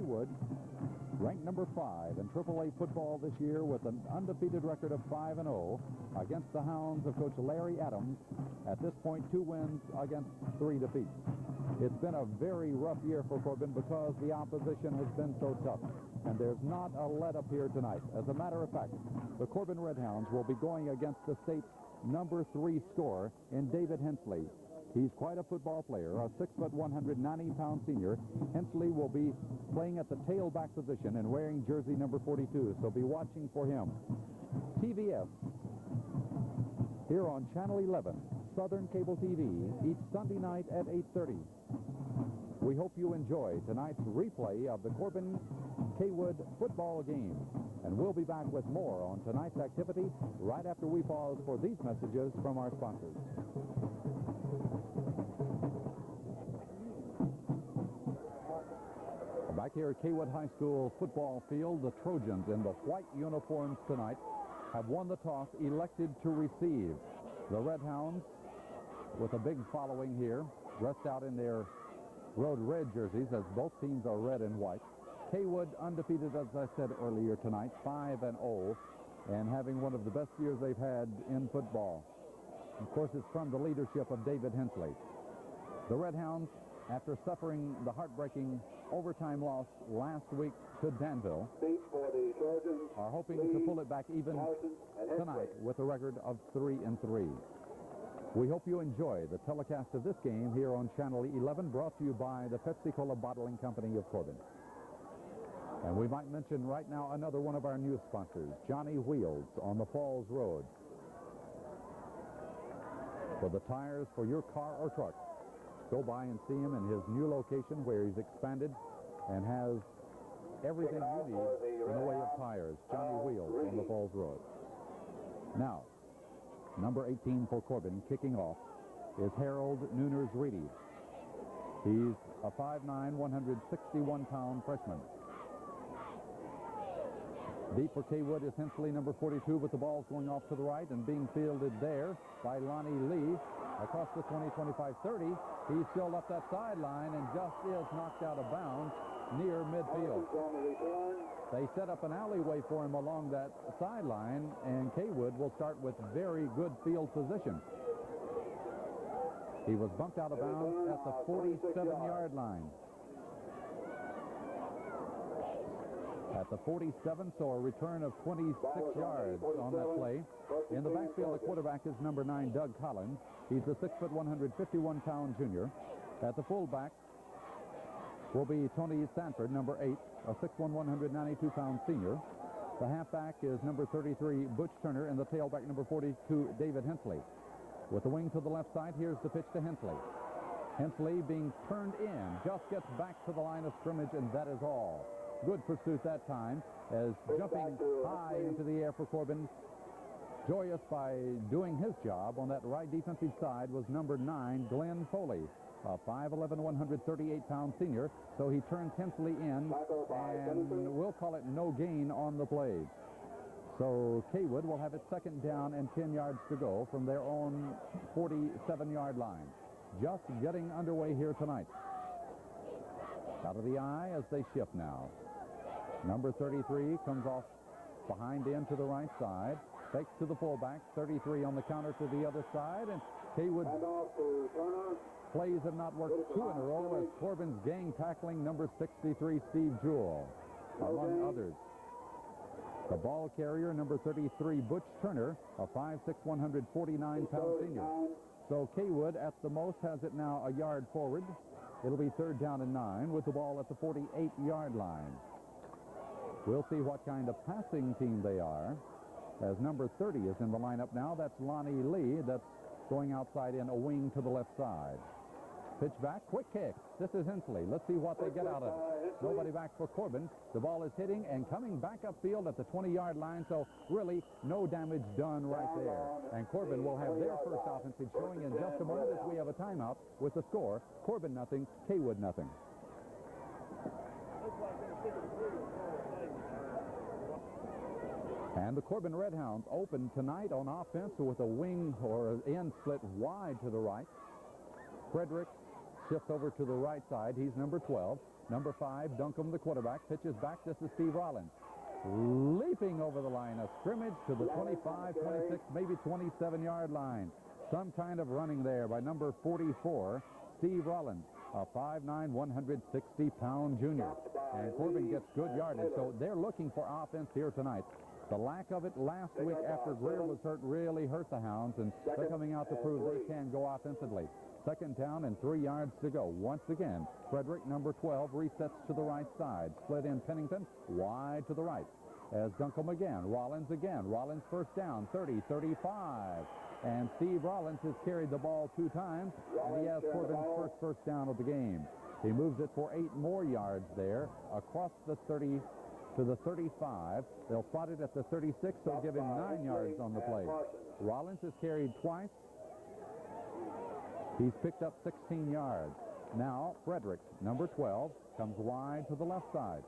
Cawood, ranked number 5 in AAA football this year with an undefeated record of 5-0 against the Hounds of Coach Larry Adams. At this point, 2 wins against 3 defeats. It's been a very rough year for Corbin because the opposition has been so tough, and there's not a let-up here tonight. As a matter of fact, the Corbin Red Hounds will be going against the state's number 3 scorer in David Hensley. He's quite a football player, a 6', 190-pound senior. Hensley will be playing at the tailback position and wearing jersey number 42, so be watching for him. TVS here on Channel 11, Southern Cable TV, each Sunday night at 8:30. We hope you enjoy tonight's replay of the Corbin Cawood football game, and we'll be back with more on tonight's activity right after we pause for these messages from our sponsors. Back here at Cawood High School football field, the Trojans in the white uniforms tonight have won the toss, elected to receive. The Red Hounds, with a big following here, dressed out in their road red jerseys, as both teams are red and white. Cawood undefeated, as I said earlier tonight, 5-0, and having one of the best years they've had in football. Of course, it's from the leadership of David Hensley. The Red Hounds, after suffering the heartbreaking overtime loss last week to Danville, are hoping to pull it back even tonight with a record of 3-3. We hope you enjoy the telecast of this game here on Channel 11, brought to you by the Pepsi-Cola Bottling Company of Corbin. And we might mention right now another one of our new sponsors, Johnny Wheels on the Falls Road. For the tires for your car or truck, go by and see him in his new location where he's expanded and has everything you need in the way of tires. Johnny Wheels on the Falls Road. Now, number 18 for Corbin, kicking off, is Harold Nooners-Reedy. He's a 5'9", 161-pound freshman. Deep for Cawood is Hensley, number 42, with the ball going off to the right and being fielded there by Lonnie Lee. Across the 20, 25, 30, he's still up that sideline and just is knocked out of bounds near midfield. They set up an alleyway for him along that sideline, and Cawood will start with very good field position. He was bumped out of bounds at the 47-yard line. At the 47, so a return of 26 yards on that play. In the backfield, the quarterback is number 9, Doug Collins. He's a 6', 151-pound junior. At the fullback will be Tony Sanford, number 8, a 6'1", 192-pound senior. The halfback is number 33, Butch Turner, and the tailback, number 42, David Hensley. With the wing to the left side, here's the pitch to Hensley. Hensley being turned in, just gets back to the line of scrimmage, and that is all. Good pursuit that time, as jumping high into the air for Corbin, joyous by doing his job on that right defensive side, was number 9, Glenn Foley, a 5'11", 138-pound senior. So he turns Hensley in, and we'll call it no gain on the play. So Cawood will have it second down and 10 yards to go from their own 47-yard line. Just getting underway here tonight. Out of the eye as they shift now. Number 33 comes off behind end to the right side. Fakes to the fullback. 33 on the counter to the other side. And Cawood plays have not worked 2 in a row as Corbin's gang tackling number 63, Steve Jewell, among others. The ball carrier, number 33, Butch Turner, a 5'6", 149-pound senior. So Cawood at the most has it now a yard forward. It'll be third down and 9 with the ball at the 48-yard line. We'll see what kind of passing team they are, as number 30 is in the lineup now. That's Lonnie Lee. That's going outside in a wing to the left side. Pitch back, quick kick. This is Hensley. Let's see what they get out of it. Nobody back for Corbin. The ball is hitting and coming back upfield at the 20-yard line, so really no damage done right there. And Corbin will have their first offensive showing in just a moment as we have a timeout with the score, Corbin nothing, Cawood nothing. And the Corbin Red Hounds open tonight on offense with a wing or end split wide to the right. Frederick shifts over to the right side. He's number 12. Number 5, Duncombe, the quarterback, pitches back. This is Steve Rollins. Leaping over the line of scrimmage to the 25, 26, maybe 27-yard line. Some kind of running there by number 44, Steve Rollins, a 5'9", 160-pound junior. And Corbin gets good yardage, so they're looking for offense here tonight. The lack of it last week after Greer was hurt really hurt the Hounds, and they're coming out to prove they can go offensively. Second down and 3 yards to go. Once again, Frederick, number 12, resets to the right side. Split in Pennington, wide to the right. As Duncombe again, Rollins again. Rollins first down, 30, 35. And Steve Rollins has carried the ball 2 times, and he has Corbin's first down of the game. He moves it for 8 more yards there, across the 30 to the 35. They'll spot it at the 36, so give him 9 yards on the play. Rollins has carried twice. He's picked up 16 yards. Now, Frederick, number 12, comes wide to the left side.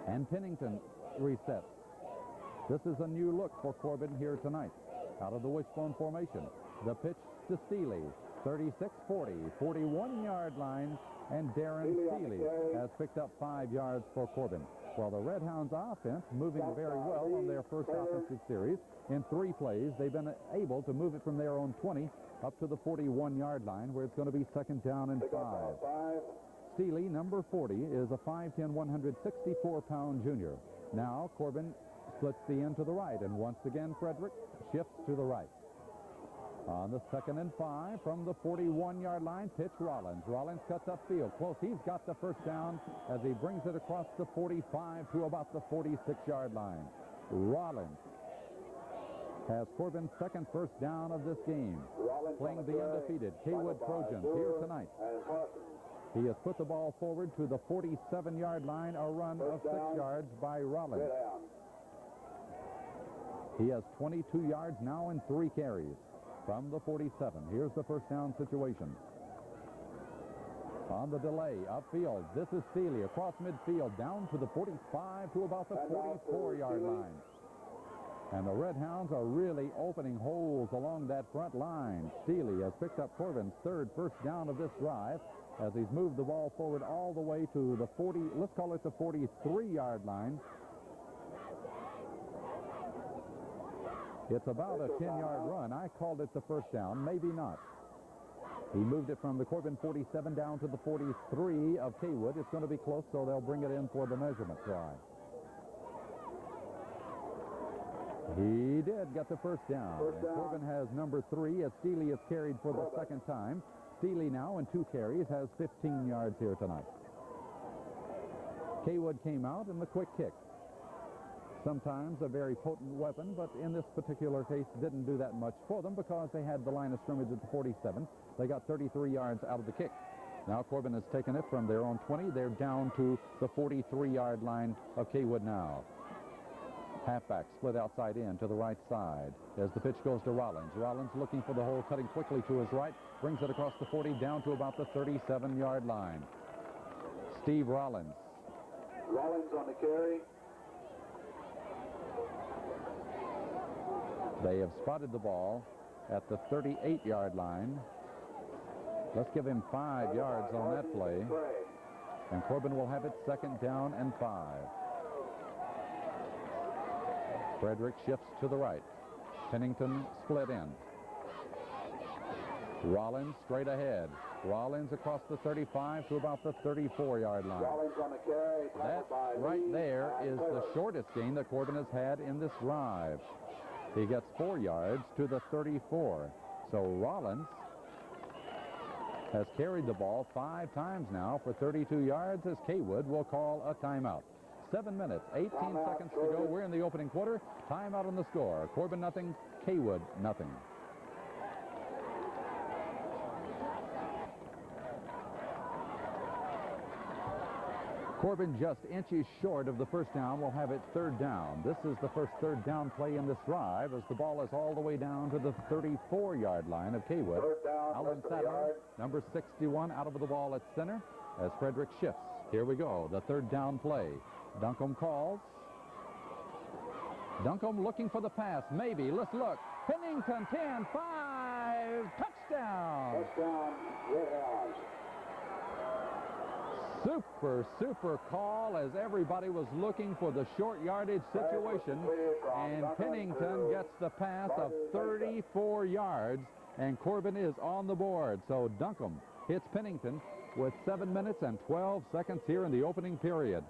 And Pennington resets. This is a new look for Corbin here tonight. Out of the wishbone formation. The pitch to Steely. 36-40, 41-yard line. And Darren Steely has picked up 5 yards for Corbin. Well, the Red Hounds offense moving very well on their first offensive series. In 3 plays, they've been able to move it from their own 20 up to the 41-yard line, where it's going to be second down and 5. Steely, number 40, is a 5'10", 164-pound junior. Now Corbin splits the end to the right, and once again Frederick shifts to the right. On the second and 5 from the 41-yard line, pitch Rollins. Rollins cuts upfield. Close. He's got the first down as he brings it across the 45 to about the 46-yard line. Rollins has Corbin's second first down of this game. Playing the undefeated Cawood Trojans here tonight. He has put the ball forward to the 47-yard line, a run of 6 yards by Rollins. He has 22 yards now in 3 carries from the 47. Here's the first down situation. On the delay, upfield, this is Steely across midfield, down to the 45 to about the 44-yard line. And the Red Hounds are really opening holes along that front line. Steely has picked up Corbin's third first down of this drive as he's moved the ball forward all the way to the 40, let's call it the 43-yard line. It's about a 10-yard run. I called it the first down. Maybe not. He moved it from the Corbin 47 down to the 43 of Cawood. It's going to be close, so they'll bring it in for the measurement try. He did get the first down. Corbin has number 3 as Steely is carried for the second time. Steely now in 2 carries has 15 yards here tonight. Cawood came out in the quick kick. Sometimes a very potent weapon, but in this particular case didn't do that much for them because they had the line of scrimmage at the 47. They got 33 yards out of the kick. Now Corbin has taken it from their own 20. They're down to the 43-yard line of Cawood now. Halfback split outside in to the right side as the pitch goes to Rollins. Rollins looking for the hole, cutting quickly to his right, brings it across the 40 down to about the 37-yard line. Steve Rollins. Rollins on the carry. They have spotted the ball at the 38-yard line. Let's give him 5 yards on that play. And Corbin will have it second down and 5. Frederick shifts to the right. Pennington split in. Rollins straight ahead. Rollins across the 35 to about the 34-yard line. Rollins on the carry. That right there is the shortest gain that Corbin has had in this drive. He gets 4 yards to the 34. So Rollins has carried the ball 5 times now for 32 yards as Cawood will call a timeout. 7 minutes, 18 seconds to go. We're in the opening quarter. Timeout on the score. Corbin nothing, Cawood nothing. Corbin just inches short of the first down. Will have it third down. This is the first third down play in this drive as the ball is all the way down to the 34-yard line of Cawood. Alan Sadler, number 61, out of the ball at center as Frederick shifts. Here we go, the third down play. Duncombe calls. Duncombe looking for the pass. Maybe. Let's look. Pennington, 10, 5, touchdown. Touchdown, Red Hounds. Super call as everybody was looking for the short yardage situation, and Pennington gets the pass of 34 yards, and Corbin is on the board. So Duncombe hits Pennington with 7 minutes and 12 seconds here in the opening period.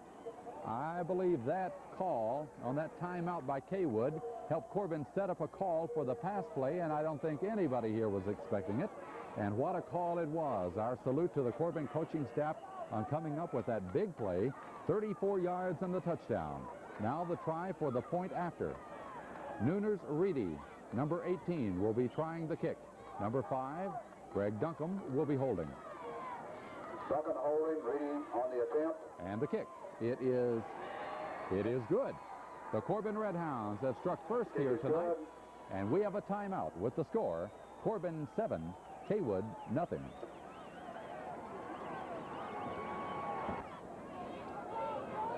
I believe that call on that timeout by Cawood helped Corbin set up a call for the pass play, and I don't think anybody here was expecting it. And what a call it was. Our salute to the Corbin coaching staff on coming up with that big play, 34 yards and the touchdown. Now the try for the point after. Nooners Reedy, number 18, will be trying the kick. Number 5, Greg Duncombe, will be holding. Duncombe holding, Reedy on the attempt. And the kick. It is good. The Corbin Redhounds have struck first here tonight, and we have a timeout with the score, Corbin 7, Cawood nothing.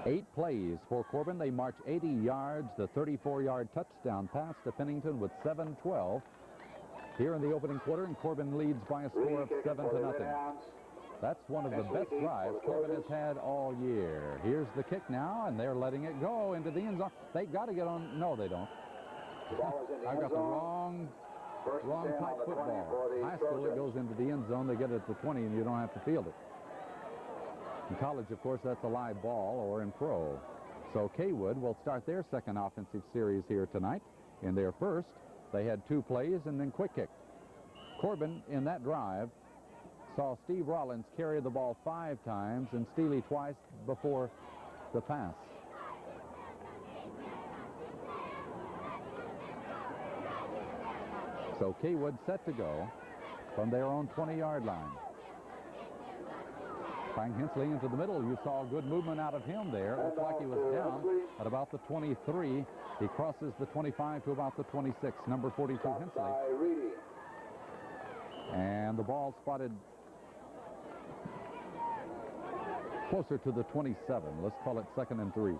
Eight plays for Corbin. They march 80 yards, the 34-yard touchdown pass to Pennington with 7:12 here in the opening quarter, and Corbin leads by a score of 7-0. That's one of the best drives Corbin has had all year. Here's the kick now, and they're letting it go into the end zone. They got to get on. No, they don't. I got the wrong type football. High school, it goes into the end zone. They get it at the 20, and you don't have to field it. In college, of course, that's a live ball, or in pro. So Cawood will start their second offensive series here tonight. In their first, they had 2 plays and then quick kick. Corbin, in that drive, saw Steve Rollins carry the ball 5 times and Steely twice before the pass. So Cawood set to go from their own 20-yard line. Frank Hensley into the middle. You saw good movement out of him there. It looked like he was down at about the 23. He crosses the 25 to about the 26. Number 42, Hensley. And the ball spotted closer to the 27. Let's call it 2nd and 3.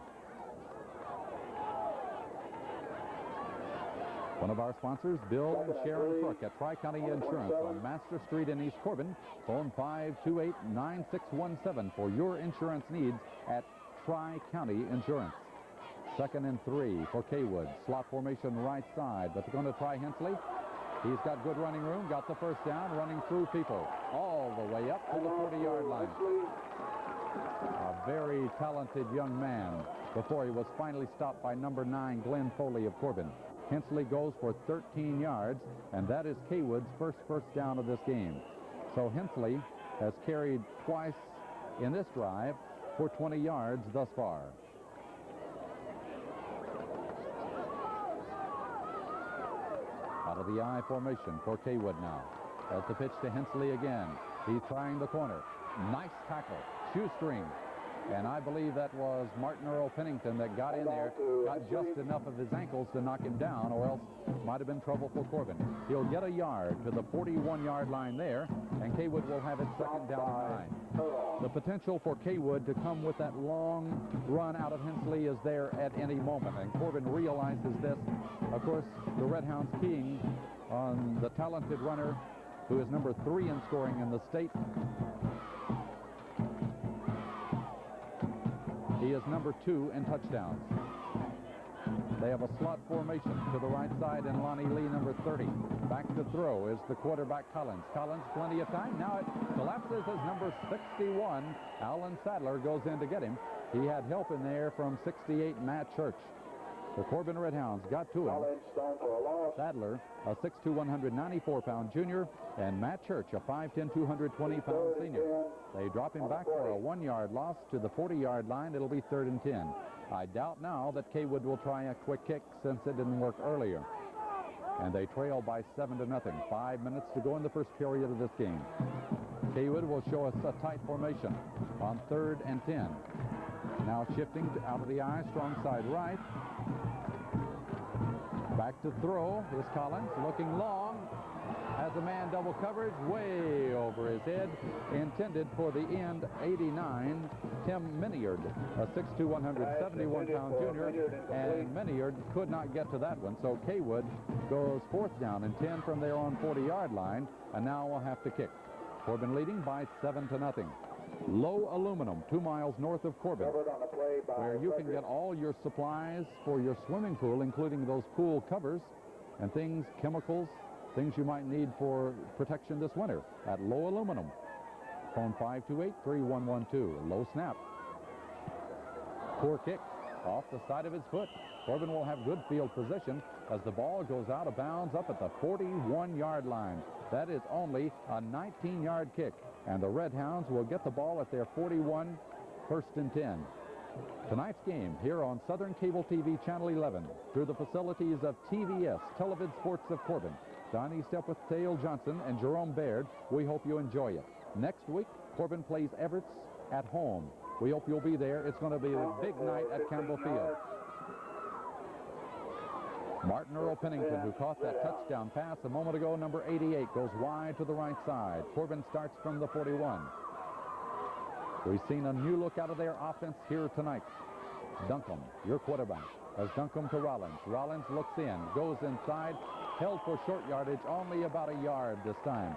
One of our sponsors, Bill and Sharon Crook at Tri-County Insurance on Master Street in East Corbin. Phone 528-9617 for your insurance needs at Tri-County Insurance. 2nd and 3 for Cawood. Slot formation right side, but they're going to try Hensley. He's got good running room, got the first down, running through people all the way up to the 40-yard line. A very talented young man before he was finally stopped by number 9, Glenn Foley of Corbin. Hensley goes for 13 yards, and that is Cawood's first down of this game. So Hensley has carried twice in this drive for 20 yards thus far. Out of the I formation for Cawood now. As the pitch to Hensley again. He's trying the corner. Nice tackle. Shoestring. And I believe that was Martin Earl Pennington that got in there, got just enough of his ankles to knock him down, or else might have been trouble for Corbin. He'll get a yard to the 41-yard line there, and Cawood will have it 2nd down and 9. The potential for Cawood to come with that long run out of Hensley is there at any moment, and Corbin realizes this. Of course, the Redhounds keying on the talented runner who is number 3 in scoring in the state. He is number 2 in touchdowns. They have a slot formation to the right side, and Lonnie Lee, number 30. Back to throw is the quarterback Collins. Collins, plenty of time. Now it collapses as number 61. Alan Sadler goes in to get him. He had help in there from 68, Matt Church. The Corbin Redhounds got to him. Sadler, a 6'2", 194-pound junior, and Matt Church, a 5'10", 220-pound senior. They drop him back for a 1-yard loss to the 40-yard line. It'll be 3rd and 10. I doubt now that Cawood will try a quick kick since it didn't work earlier. And they trail by 7-0. 5 minutes to go in the first period of this game. Cawood will show us a tight formation on 3rd and 10. Now shifting out of the I, strong side right. Back to throw is Collins, looking long. Has a man double coverage way over his head. Intended for the end, 89, Tim Miniard, a 6'2", 171-pound junior. And Miniard could not get to that one. So Cawood goes 4th down and 10 from their own 40-yard line. And now will have to kick. Corbin leading by 7-0. Low Aluminum, 2 miles north of Corbin, Covered on the play by where you can Frederick. get all your supplies for your swimming pool, including those pool covers and things, chemicals, things you might need for protection this winter at Low Aluminum. Phone 528-3112. Low snap. Poor kick off the side of his foot. Corbin will have good field position as the ball goes out of bounds up at the 41-yard line. That is only a 19-yard kick, and the Red Hounds will get the ball at their 41, 1st and 10. Tonight's game here on Southern Cable TV Channel 11 through the facilities of TVS, Televid Sports of Corbin. Donnie Step with Dale Johnson and Jerome Baird. We hope you enjoy it. Next week, Corbin plays Everett's at home. We hope you'll be there. It's going to be a big night at Campbell Field. Martin Earl Pennington, who caught that touchdown pass a moment ago, number 88, goes wide to the right side. Corbin starts from the 41. We've seen a new look out of their offense here tonight. Duncombe, your quarterback, has Duncombe to Rollins. Rollins looks in, goes inside, held for short yardage, only about a yard this time.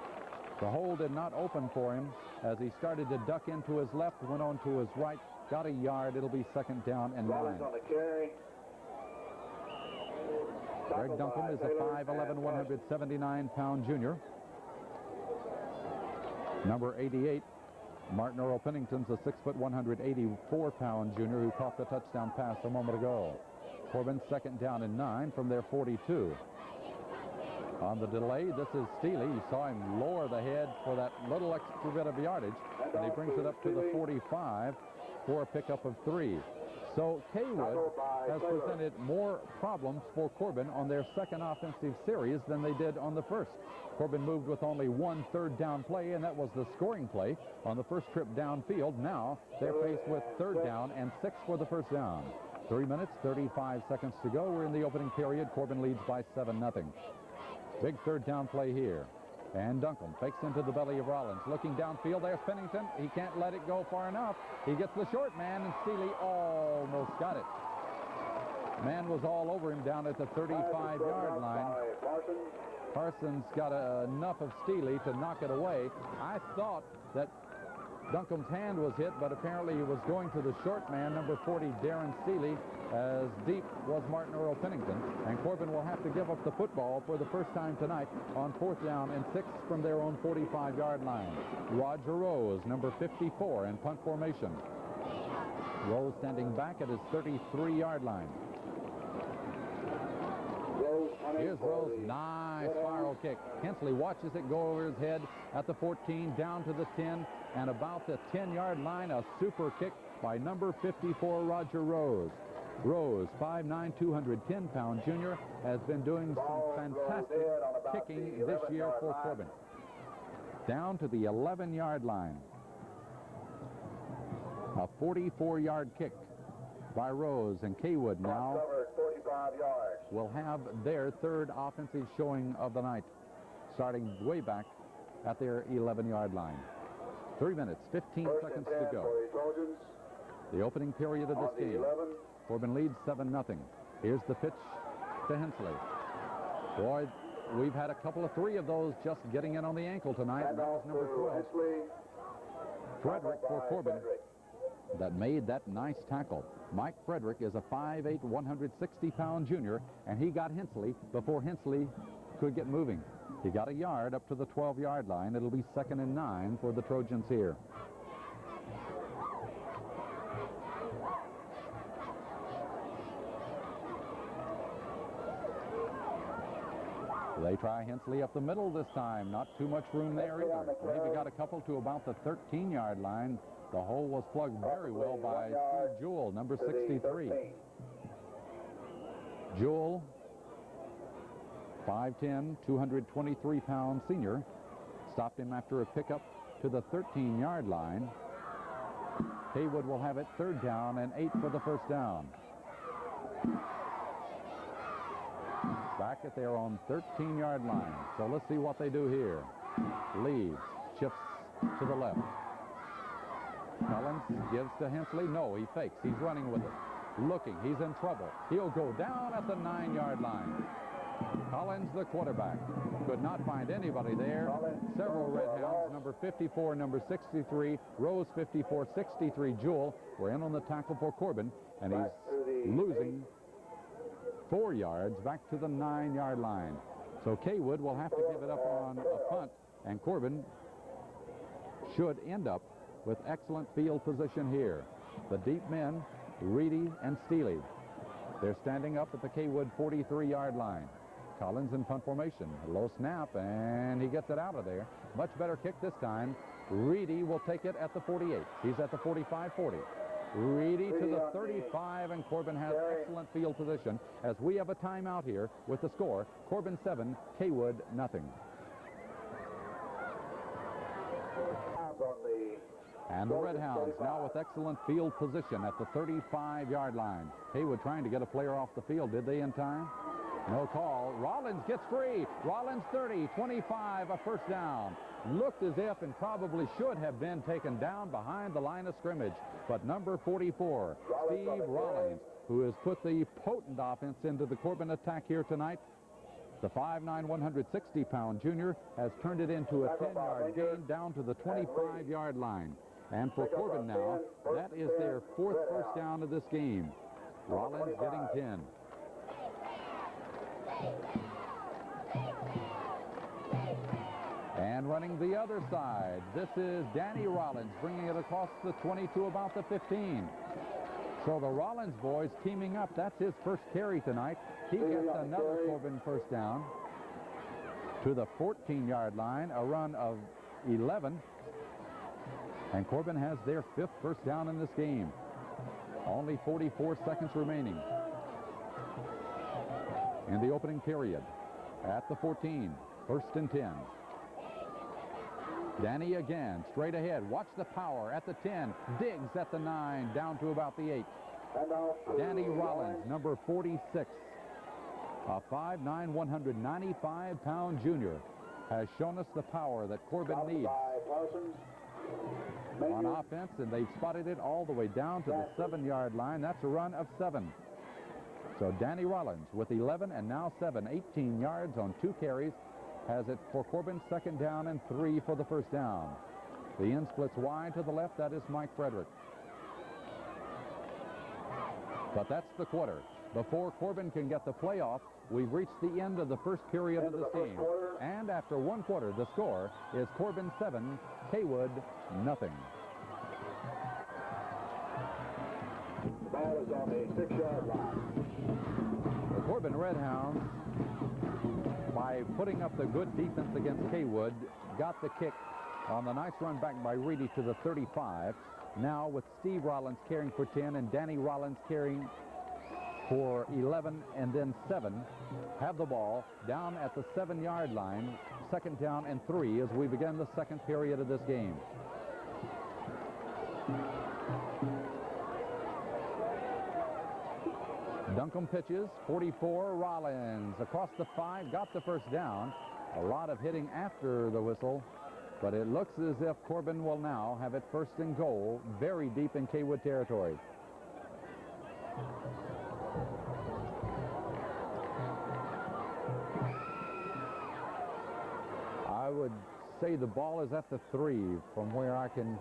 The hole did not open for him as he started to duck into his left, went on to his right, got a yard. It'll be 2nd down and 9. Rollins on the carry. Greg Duncombe is a 5'11", 179-pound junior. Number 88, Martin Earl Pennington's a 6', 184-pound junior who caught the touchdown pass a moment ago. Corbin 2nd down and 9 from their 42. On the delay, this is Steele. You saw him lower the head for that little extra bit of yardage, and he brings it up to the 45 for a pickup of 3. So Cawood has presented more problems for Corbin on their second offensive series than they did on the first. Corbin moved with only 1 3rd down play, and that was the scoring play on the first trip downfield. Now they're faced with 3rd down and 6 for the 1st down. 3 minutes, 35 seconds to go. We're in the opening period. Corbin leads by 7-0. Big 3rd down play here. And Duncombe fakes into the belly of Rollins. Looking downfield, there's Pennington. He can't let it go far enough. He gets the short man, and Steele almost got it. Man was all over him down at the 35-yard line. Parsons got enough of Steele to knock it away. I thought that Duncombe's hand was hit, but apparently he was going to the short man, number 40, Darren Steele, as deep was Martin Earl Pennington. And Corbin will have to give up the football for the first time tonight on 4th down and 6 from their own 45-yard line. Roger Rose, number 54, in punt formation. Rose standing back at his 33-yard line. Here's Rose, nice spiral kick. Hensley watches it go over his head at the 14, down to the 10, and about the 10-yard line, a super kick by number 54, Roger Rose. Rose, 5'9", 210-pound junior, has been doing some fantastic kicking this year for Corbin. Down to the 11-yard line. A 44-yard kick by Rose, and Cawood now will have their 3rd offensive showing of the night, starting way back at their 11-yard line. 3 minutes, 15 seconds to go. The opening period of this game. Corbin leads 7-0. Here's the pitch to Hensley. Boy, we've had a couple of 3 of those just getting in on the ankle tonight. And that was number 12, Frederick for Corbin, that made that nice tackle. Mike Frederick is a 5'8", 160-pound junior, and he got Hensley before Hensley could get moving. He got a yard up to the 12-yard line. It'll be 2nd and 9 for the Trojans here. They try Hensley up the middle this time. Not too much room there either. Maybe got a couple to about the 13-yard line. The hole was plugged very well by Steve Jewell, number 63. Jewell, 5'10", 223-pound senior, stopped him after a pickup to the 13-yard line. Cawood will have it 3rd down and 8 for the 1st down. Back at their own 13-yard line. So let's see what they do here. Leaves, shifts to the left. Collins gives to Hensley. No, he fakes. He's running with it. Looking. He's in trouble. He'll go down at the 9-yard line. Collins, the quarterback. Could not find anybody there. Several red hounds, number 54, number 63, Rose 54, 63, Jewel, were in on the tackle for Corbin, and he's losing 4 yards back to the 9-yard line. So Cawood will have to give it up on a punt, and Corbin should end up with excellent field position here. The deep men, Reedy and Steely. They're standing up at the Cawood 43-yard line. Collins in punt formation. Low snap, and he gets it out of there. Much better kick this time. Reedy will take it at the 48. He's at the 45-40. Reedy to the 35, and Corbin has excellent field position as we have a timeout here with the score. Corbin 7, Cawood nothing. And the Red Hounds now with excellent field position at the 35-yard line. Cawood trying to get a player off the field. Did they in time? No call. Rollins gets free. Rollins 30, 25, a first down. Looked as if and probably should have been taken down behind the line of scrimmage. But number 44, Steve Rollins, who has put the potent offense into the Corbin attack here tonight, the 5'9", 160-pound junior, has turned it into a 10-yard gain down to the 25-yard line. And for Corbin now, that is their 4th first down of this game. Rollins getting 10. And running the other side, this is Danny Rollins bringing it across the 20 to about the 15. So the Rollins boys teaming up. That's his first carry tonight. He gets another Corbin first down to the 14-yard line, a run of 11. And Corbin has their 5th first down in this game. Only 44 seconds remaining in the opening period. At the 14, 1st and 10. Danny again, straight ahead. Watch the power at the 10. Diggs at the 9, down to about the 8. Danny Rollins, number 46. A 5'9", 195-pound junior has shown us the power that Corbin needs on offense, and they've spotted it all the way down to the 7-yard line. That's a run of 7. So Danny Rollins with 11 and now 7, 18 yards on 2 carries, has it for Corbin, 2nd down and 3 for the first down. The end splits wide to the left. That is Mike Frederick. But that's the quarter. Before Corbin can get the playoff, we've reached the end of the first period of this game. And after 1 quarter, the score is Corbin 7, Cawood nothing. The ball is on the 6-yard line. The Corbin Red Hounds, by putting up the good defense against Cawood, got the kick on the nice run back by Reedy to the 35. Now with Steve Rollins carrying for 10 and Danny Rollins carrying for 11 and then 7, have the ball down at the 7-yard line, 2nd down and 3 as we begin the 2nd period of this game. Duncombe pitches, 44, Rollins across the 5, got the first down. A lot of hitting after the whistle, but it looks as if Corbin will now have it 1st and goal, very deep in Cawood territory. I would say the ball is at the 3 from where I can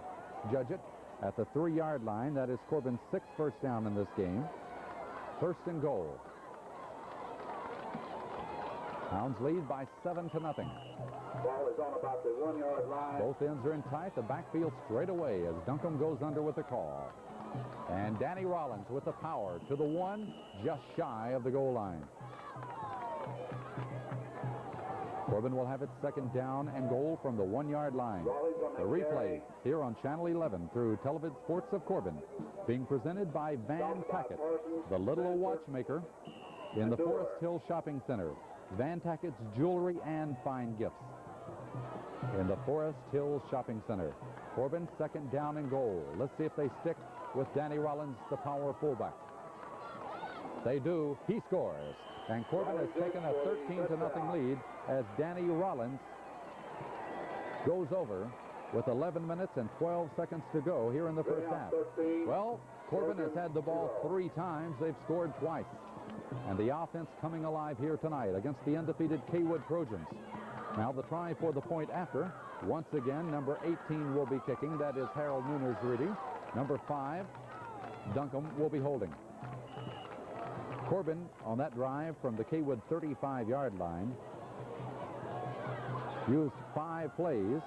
judge it. At the 3-yard line, that is Corbin's 6th first down in this game. 1st and goal. Hounds lead by 7-0. Ball is on about the 1-yard line. Both ends are in tight. The backfield straight away as Duncombe goes under with the call. And Danny Rollins with the power to the 1, just shy of the goal line. Corbin will have it 2nd down and goal from the 1-yard line. The replay here on Channel 11 through Television Sports of Corbin, being presented by Van Tackett, the little watchmaker in the Forest Hill Shopping Center. Van Tackett's jewelry and fine gifts in the Forest Hill Shopping Center. Corbin 2nd down and goal. Let's see if they stick with Danny Rollins, the power fullback. They do. He scores. And Corbin has taken a 13-0 lead as Danny Rollins goes over with 11 minutes and 12 seconds to go here in the first half. Well, Corbin has had the ball 3 times. They've scored twice. And the offense coming alive here tonight against the undefeated Cawood Trojans. Now the try for the point after. Once again, number 18 will be kicking. That is Harold Nooners-Reedy. Number 5, Duncombe, will be holding. Corbin on that drive from the Cawood 35-yard line used 5 plays.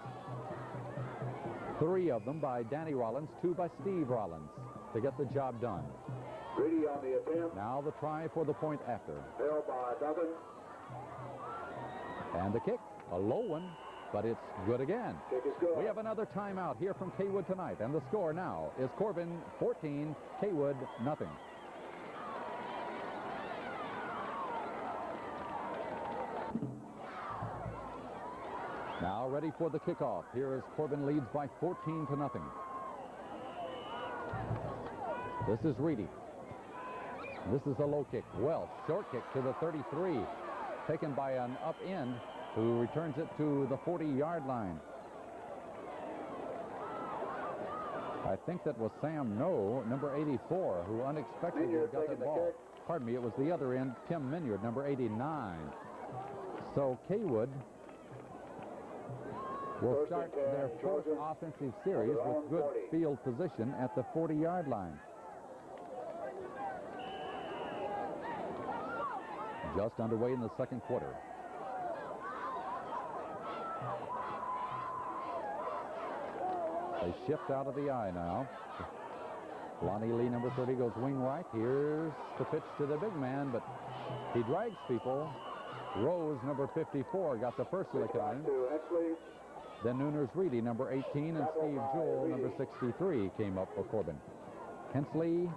3 of them by Danny Rollins, 2 by Steve Rollins to get the job done. Reedy on the attempt. Now the try for the point after. Held by Duncan. And the kick, a low one, but it's good again. Kick is good. We have another timeout here from Cawood tonight, and the score now is Corbin 14, Cawood nothing. Now ready for the kickoff. Here is Corbin leads by 14 to nothing. This is Reedy. This is a low kick. Well, short kick to the 33, taken by an up end who returns it to the 40-yard line. I think that was Sam No, number 84, who unexpectedly got the ball. Pardon me, it was the other end, Tim Minyard, number 89. So Cawood will start their fourth offensive series with good field position at the 40-yard line. Just underway in the second quarter. They shift out of the eye now. Lonnie Lee, number 30, goes wing right. Here's the pitch to the big man, but he drags people. Rose, number 54, got the first lick on him. Then Nooners-Reedy, number 18, and Steve Jewell, number 63, came up for Corbin. Hensley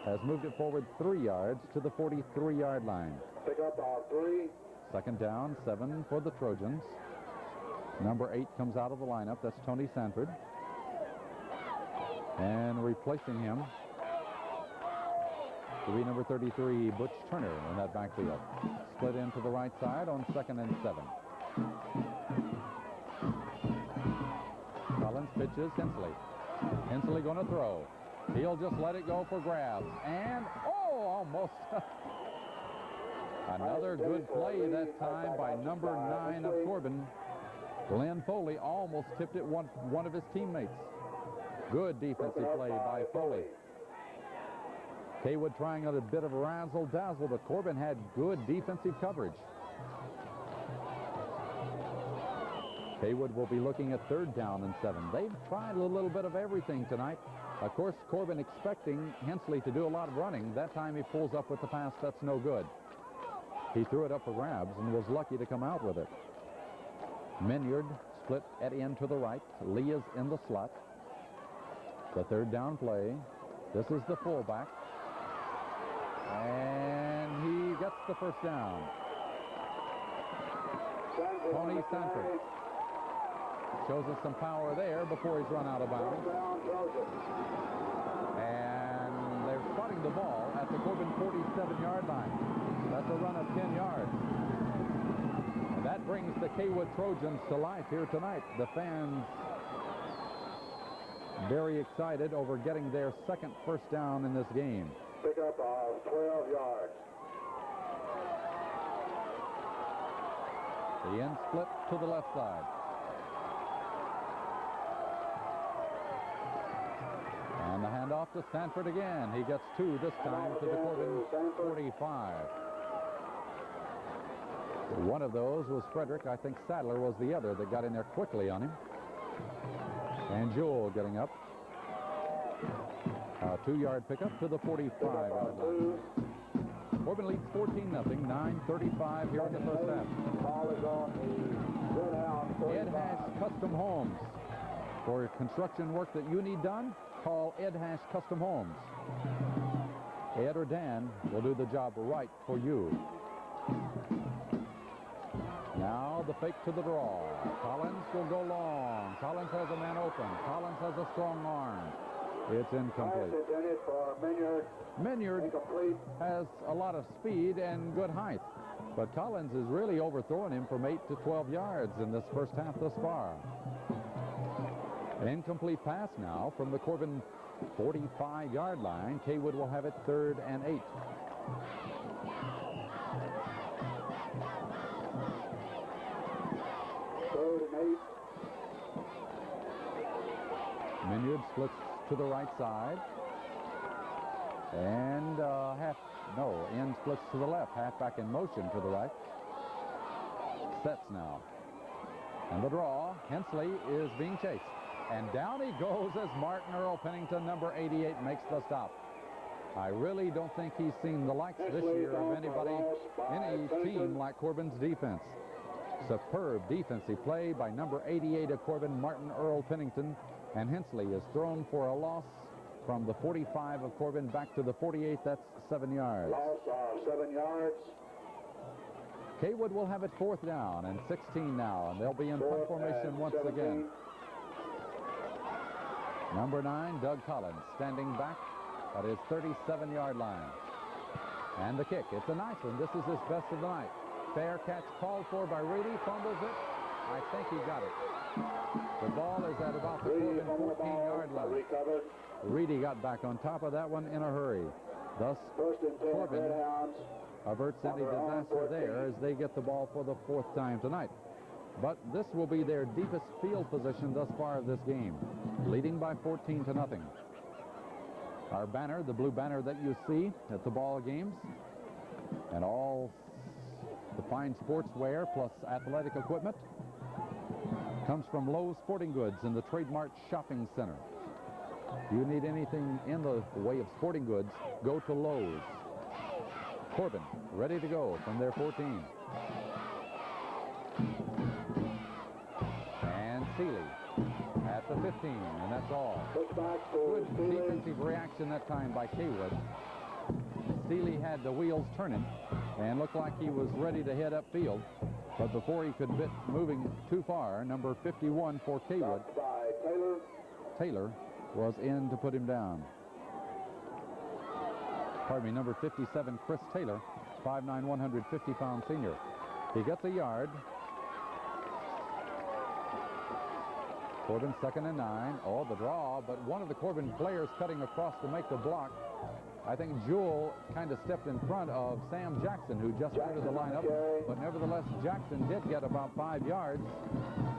has moved it forward 3 yards to the 43-yard line. Pick up on 3. Second down, 7 for the Trojans. Number 8 comes out of the lineup. That's Tony Sanford. And replacing him to be number 33, Butch Turner, in that backfield. Split into the right side on 2nd and 7. Collins pitches Hensley. Hensley going to throw. He'll just let it go for grabs. And, oh, almost. Another good play that time by number 9 of Corbin. Glenn Foley almost tipped it one of his teammates. Good defensive play by Foley. Cawood trying a bit of razzle-dazzle, but Corbin had good defensive coverage. Cawood will be looking at 3rd down and 7. They've tried a little bit of everything tonight. Of course, Corbin expecting Hensley to do a lot of running. That time he pulls up with the pass. That's no good. He threw it up for grabs and was lucky to come out with it. Minyard split at end to the right. Lee is in the slot. The 3rd down play. This is the fullback. And he gets the first down. Tony Sanford shows us some power there before he's run out of bounds. And they're spotting the ball at the Corbin 47-yard line. That's a run of 10 yards. And that brings the Cawood Trojans to life here tonight. The fans very excited over getting their second first down in this game. Pick up 12 yards. The end split to the left side. And the handoff to Sanford again. He gets 2 this time to the Corbin 45. One of those was Frederick. I think Sadler was the other that got in there quickly on him. And Jewell getting up. A 2-yard pickup to the 45-yard line. Corbin leads 14-0, 9:35 here in the first half. Ed Hash Custom Homes. For construction work that you need done, call Ed Hash Custom Homes. Ed or Dan will do the job right for you. Now the fake to the draw. Collins will go long. Collins has a man open. Collins has a strong arm. It's incomplete. Minyard has a lot of speed and good height, but Collins is really overthrowing him from 8 to 12 yards in this first half thus far. An incomplete pass now from the Corbin 45-yard line. Cawood will have it 3rd and 8. Minyard splits to the right side. And end splits to the left. Halfback in motion to the right. Sets now. And the draw, Hensley is being chased. And down he goes as Martin Earl Pennington, number 88, makes the stop. I really don't think he's seen the likes this year of any team like Corbin's defense. Superb defensive play by number 88 of Corbin, Martin Earl Pennington. And Hensley is thrown for a loss from the 45 of Corbin back to the 48. That's 7 yards. Loss of 7 yards. Cawood will have it 4th down and 16 now, and they'll be in punt formation once again. Number 9, Doug Collins, standing back at his 37-yard line. And the kick, it's a nice one. This is his best of the night. Fair catch called for by Reedy, fumbles it. I think he got it. The ball is at about the Corbin 14-yard line. Reedy got back on top of that one in a hurry. Thus, Corbin averts any disaster there as they get the ball for the 4th time tonight. But this will be their deepest field position thus far of this game, leading by 14-0. Our banner, the blue banner that you see at the ball games, and all the fine sportswear plus athletic equipment, comes from Lowe's Sporting Goods in the Trademark Shopping Center. If you need anything in the way of sporting goods, go to Lowe's. Corbin ready to go from their 14. And Seeley at the 15, and that's all. Good defensive reaction that time by Cawood. Seeley had the wheels turning and looked like he was ready to head upfield. But before he could get moving too far, number 51 for Cawood, Taylor, was in to put him down. Pardon me, number 57, Chris Taylor, 5'9", 150-pound senior. He gets a yard. Corbin 2nd and 9. Oh, the draw, but one of the Corbin players cutting across to make the block. I think Jewell kind of stepped in front of Sam Jackson, who just entered the lineup. But nevertheless, Jackson did get about 5 yards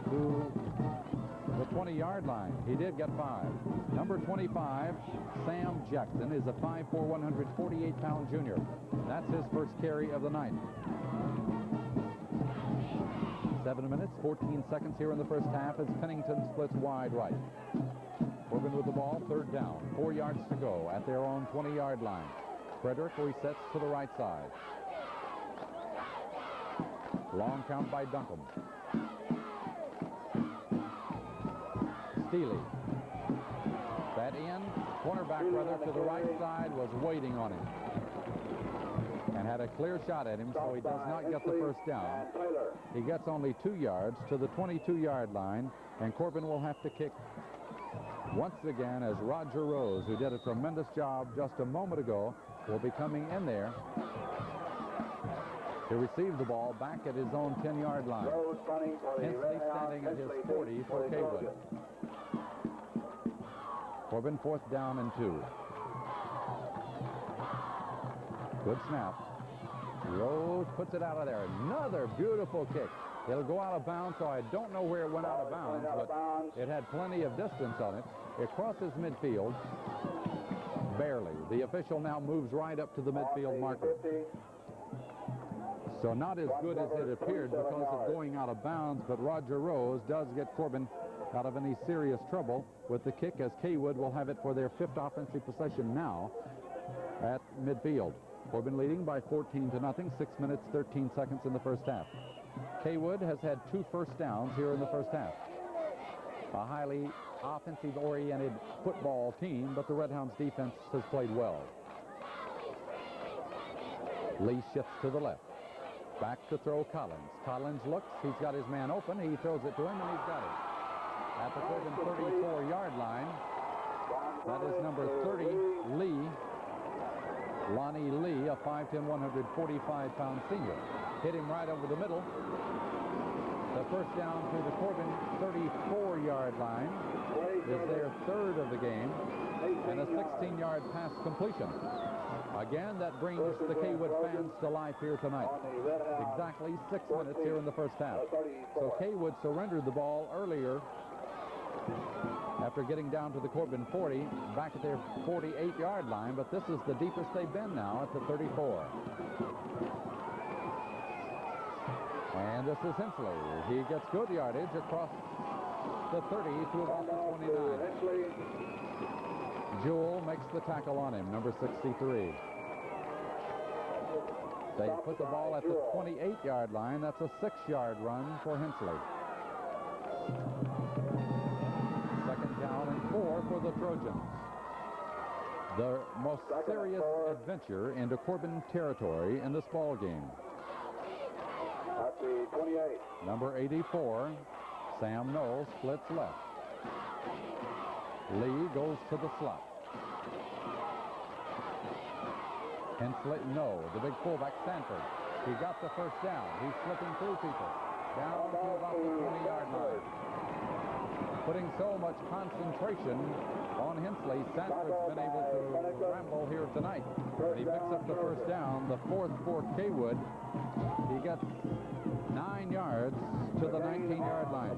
to the 20-yard line. He did get 5. Number 25, Sam Jackson, is a 5'4", 148-pound junior. That's his first carry of the night. 7 minutes, 14 seconds here in the first half as Pennington splits wide right. Corbin with the ball, 3rd down, 4 yards to go at their own 20-yard line. Frederick resets to the right side. Long count by Duncombe. Steely. That end, cornerback brother to the right side was waiting on him. And had a clear shot at him, so he does not get the first down. He gets only 2 yards to the 22-yard line, and Corbin will have to kick once again as Roger Rose, who did a tremendous job just a moment ago, will be coming in there to receive the ball back at his own 10-yard line. Hensley standing at his 40 for Cawood. Corbin 4th down and 2. Good snap. Rose puts it out of there. Another beautiful kick. It'll go out of bounds, so I don't know where it went out of bounds, but it had plenty of distance on it. It crosses midfield. Barely. The official now moves right up to the midfield marker. So not as good as it appeared because of going out of bounds, but Roger Rose does get Corbin out of any serious trouble with the kick, as Cawood will have it for their 5th offensive possession now at midfield. Corbin leading by 14-0, 6 minutes, 13 seconds in the first half. Cawood has had 2 first downs here in the first half. A highly offensive-oriented football team, but the Redhounds defense has played well. Lee shifts to the left. Back to throw Collins. Collins looks. He's got his man open. He throws it to him, and he's got it. At the Corbin 34-yard line, that is number 30, Lee. Lonnie Lee, a 5'10", 145-pound senior. Hit him right over the middle. The first down to the Corbin 34-yard line is their third of the game, and a 16-yard pass completion. Again, that brings the Cawood fans to life here tonight. Exactly 6 minutes here in the first half. So Cawood surrendered the ball earlier after getting down to the Corbin 40, back at their 48-yard line, but this is the deepest they've been now at the 34. And this is Hensley. He gets good yardage across the 30 to about the 29. Jewell makes the tackle on him, number 63. They put the ball at the 28-yard line. That's a 6-yard run for Hensley. Second down and 4 for the Trojans. The most serious adventure into Corbin territory in this ball game. At the 28. Number 84, Sam Knowles, splits left. Lee goes to the slot. Hensley, no, the big fullback, Sanford. He got the first down. He's slipping through people. Down to about the 20-yard line. Putting so much concentration on Hensley, Sanford's been able to ramble here tonight. And he picks up the first down, the fourth for Cawood. He gets 9 yards to the 19-yard line.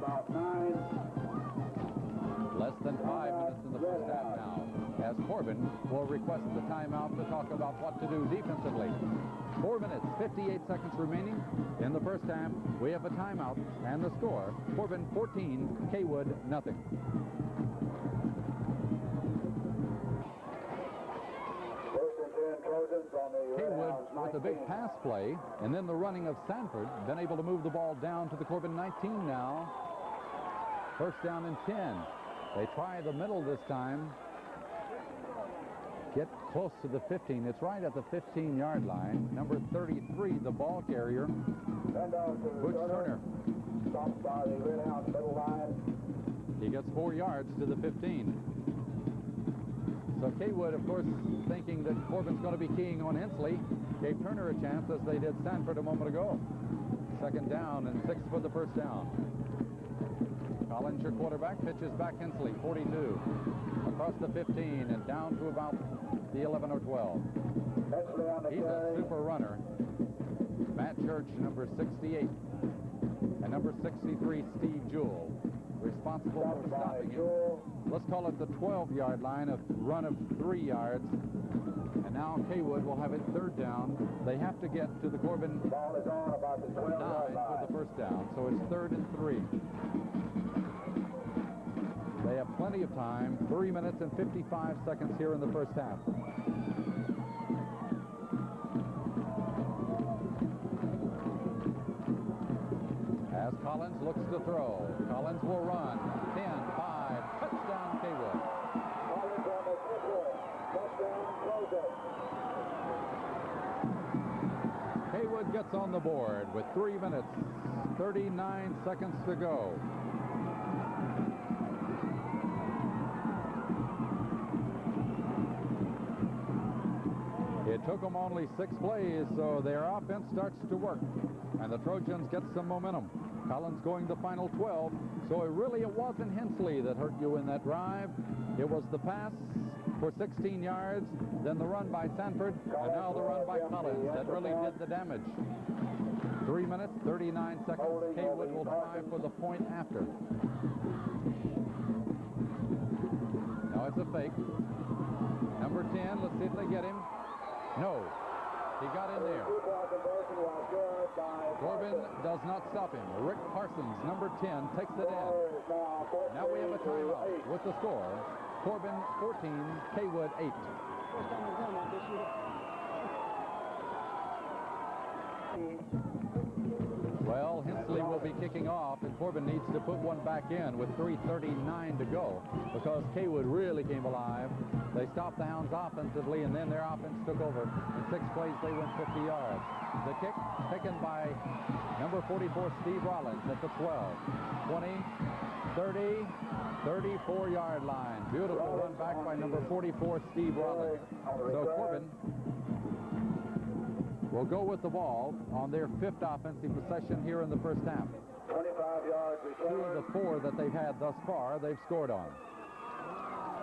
Less than 5 minutes in the first half now, as Corbin will request the timeout to talk about what to do defensively. 4 minutes, 58 seconds remaining in the first half. We have a timeout, and the score, Corbin 14, Cawood nothing. Cawood with a big pass play, and then the running of Sanford, been able to move the ball down to the Corbin 19 now. First down and 10. They try the middle this time. Get close to the 15. It's right at the 15-yard line. Number 33, the ball carrier, Butch Turner. He gets 4 yards to the 15. So Cawood, of course, thinking that Corbin's going to be keying on Hensley, gave Turner a chance as they did Sanford a moment ago. Second down and 6 for the first down. Collins, your quarterback, pitches back Hensley, 42. Across the 15 and down to about the 11 or 12. He's a super runner. Matt Church, number 68. And number 63, Steve Jewell, responsible for stopping him. Let's call it the 12-yard line, of run of 3 yards. And now Cawood will have it third down. They have to get to the Corbin 9 for the first down. So it's 3rd and 3. They have plenty of time. 3 minutes and 55 seconds here in the first half. As Collins looks to throw. Collins will run. 10, 5, touchdown Cawood. Cawood gets on the board with 3 minutes, 39 seconds to go. It took them only 6 plays, so their offense starts to work, and the Trojans get some momentum. Collins going the final 12, so it wasn't Hensley that hurt you in that drive. It was the pass for 16 yards, then the run by Sanford, and now the run by Collins that really did the damage. 3 minutes, 39 seconds. Cawood will try for the point after. Now it's a fake. Number 10, let's see if they get him. No, he got in there. Corbin does not stop him. Rick Parsons, number 10, takes it in. Now we have a timeout with the score. Corbin 14, Cawood 8. Well, Hensley will be kicking off, and Corbin needs to put one back in with 3:39 to go because Cawood really came alive. They stopped the Hounds offensively, and then their offense took over. In 6 plays, they went 50 yards. The kick taken by number 44, Steve Rollins, at the 12, 20, 30, 34-yard line. Beautiful run back by number 44, Steve Rollins. So Corbin will go with the ball on their 5th offensive possession here in the first half. 25-yard return. 2 of the 4 that they've had thus far, they've scored on.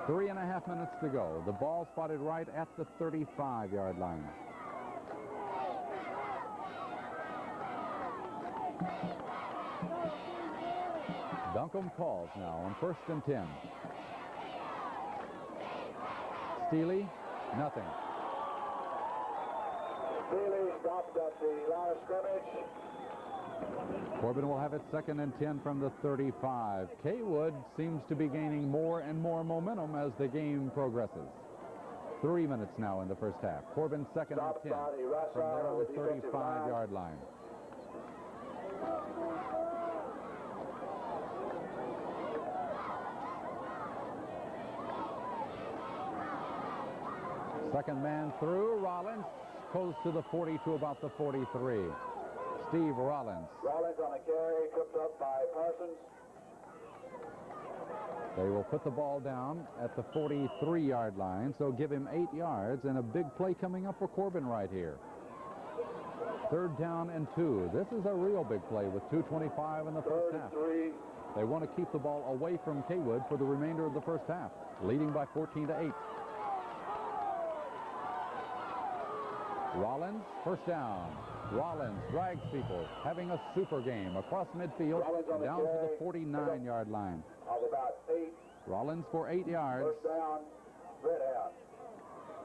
3.5 minutes to go. The ball spotted right at the 35-yard line. Duncombe calls now on 1st and 10. Steely, nothing. Steely stopped at the line of scrimmage. Corbin will have it 2nd and 10 from the 35. Cawood seems to be gaining more and more momentum as the game progresses. 3 minutes now in the first half. Corbin 2nd and 10 from their own 35-yard line. Second man through. Rollins goes to the 40 to about the 43. Steve Rollins. Rollins on a carry, tripped up by Parsons. They will put the ball down at the 43-yard line, so give him 8 yards, and a big play coming up for Corbin right here. 3rd down and 2. This is a real big play with 2:25 in the first half. They want to keep the ball away from Cawood for the remainder of the first half, leading by 14-8. Rollins, 1st down. Rollins drags people, having a super game across midfield down to the 49-yard line. Of about 8. Rollins for 8 yards. 1st down, red out.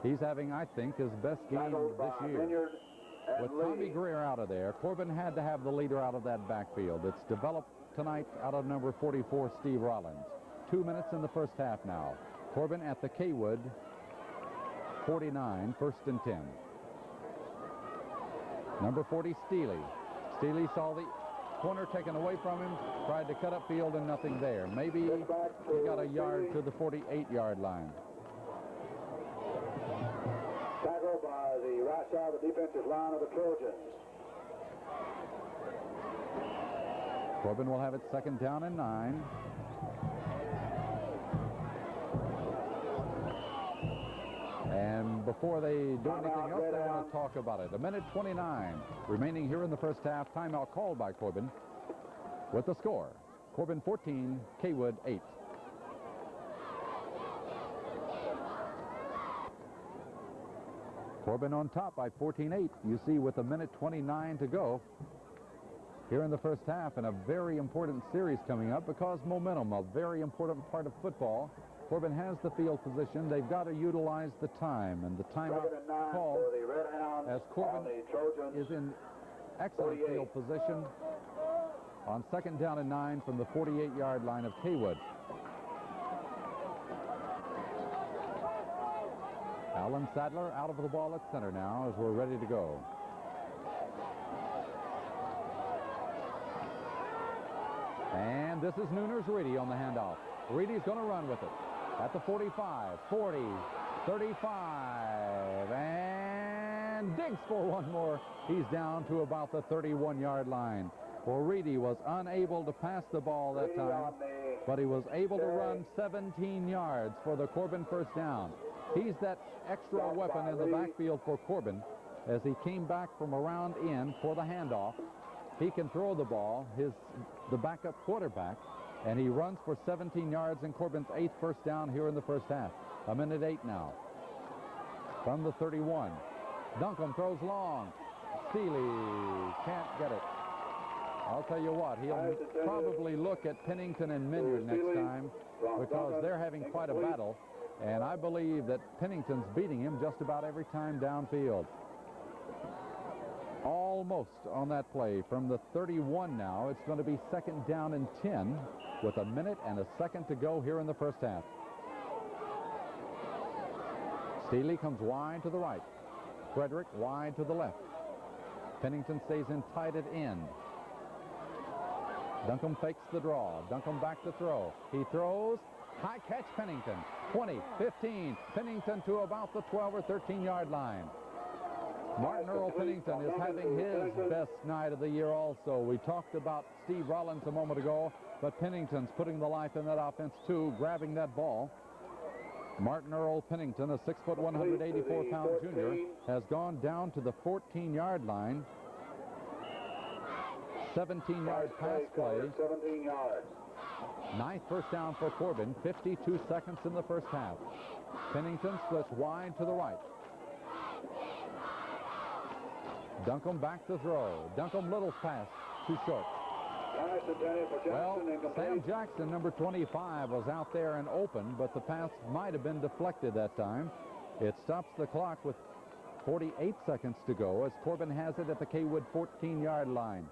He's having, I think, his best game this year. With Tommy Greer out of there, Corbin had to have the leader out of that backfield. It's developed tonight out of number 44, Steve Rollins. 2 minutes in the first half now. Corbin at the Cawood 49, 1st and 10. Number 40, Steely. Steely saw the corner taken away from him, tried to cut up field, and nothing there. Maybe he got a yard to the 48-yard line. Tackled by the right side of the defensive line of the Trojans. Corbin will have it 2nd down and 9. And before they do anything else, they want to talk about it. 1:29 remaining here in the first half. Timeout called by Corbin with the score. Corbin 14, Cawood 8. Corbin on top by 14-8. You see with 1:29 to go here in the first half, and a very important series coming up because momentum, a very important part of football. Corbin has the field position. They've got to utilize the time, and the timeout call as Corbin is in excellent field position on 2nd down and 9 from the 48-yard line of Cawood. Alan Sadler out of the ball at center now as we're ready to go. And this is Nooners Reedy on the handoff. Reedy's going to run with it. At the 45, 40, 35, and digs for one more. He's down to about the 31-yard line. Well, Reedy was unable to pass the ball that time, but he was able to run 17 yards for the Corbin 1st down. He's that extra weapon in the backfield for Corbin as he came back from around in for the handoff. He can throw the ball, the backup quarterback, and he runs for 17 yards in Corbin's 8th 1st down here in the first half. 1:08 now. From the 31. Duncombe throws long. Steely can't get it. I'll tell you what, he'll probably look at Pennington and Minyard next time because they're having quite a battle, and I believe that Pennington's beating him just about every time downfield. Almost on that play from the 31 now. It's going to be 2nd down and 10 with 1 minute and a second to go here in the first half. Steely comes wide to the right. Frederick wide to the left. Pennington stays in tight at end. Duncombe fakes the draw. Duncombe back to throw. He throws. High catch, Pennington. 20, 15. Pennington to about the 12 or 13-yard line. Martin Earl Pennington is having his best night of the year also. We talked about Steve Rollins a moment ago, but Pennington's putting the life in that offense too, grabbing that ball. Martin Earl Pennington, a 6 foot, 184-pound junior, has gone down to the 14-yard line. 17-yard pass play. 17 yards. Ninth first down for Corbin. 52 seconds in the first half. Pennington splits wide to the right. Duncombe back to throw. Duncombe Little's pass too short. Well, Sam Jackson, number 25, was out there and open, but the pass might have been deflected that time. It stops the clock with 48 seconds to go as Corbin has it at the Cawood 14-yard line.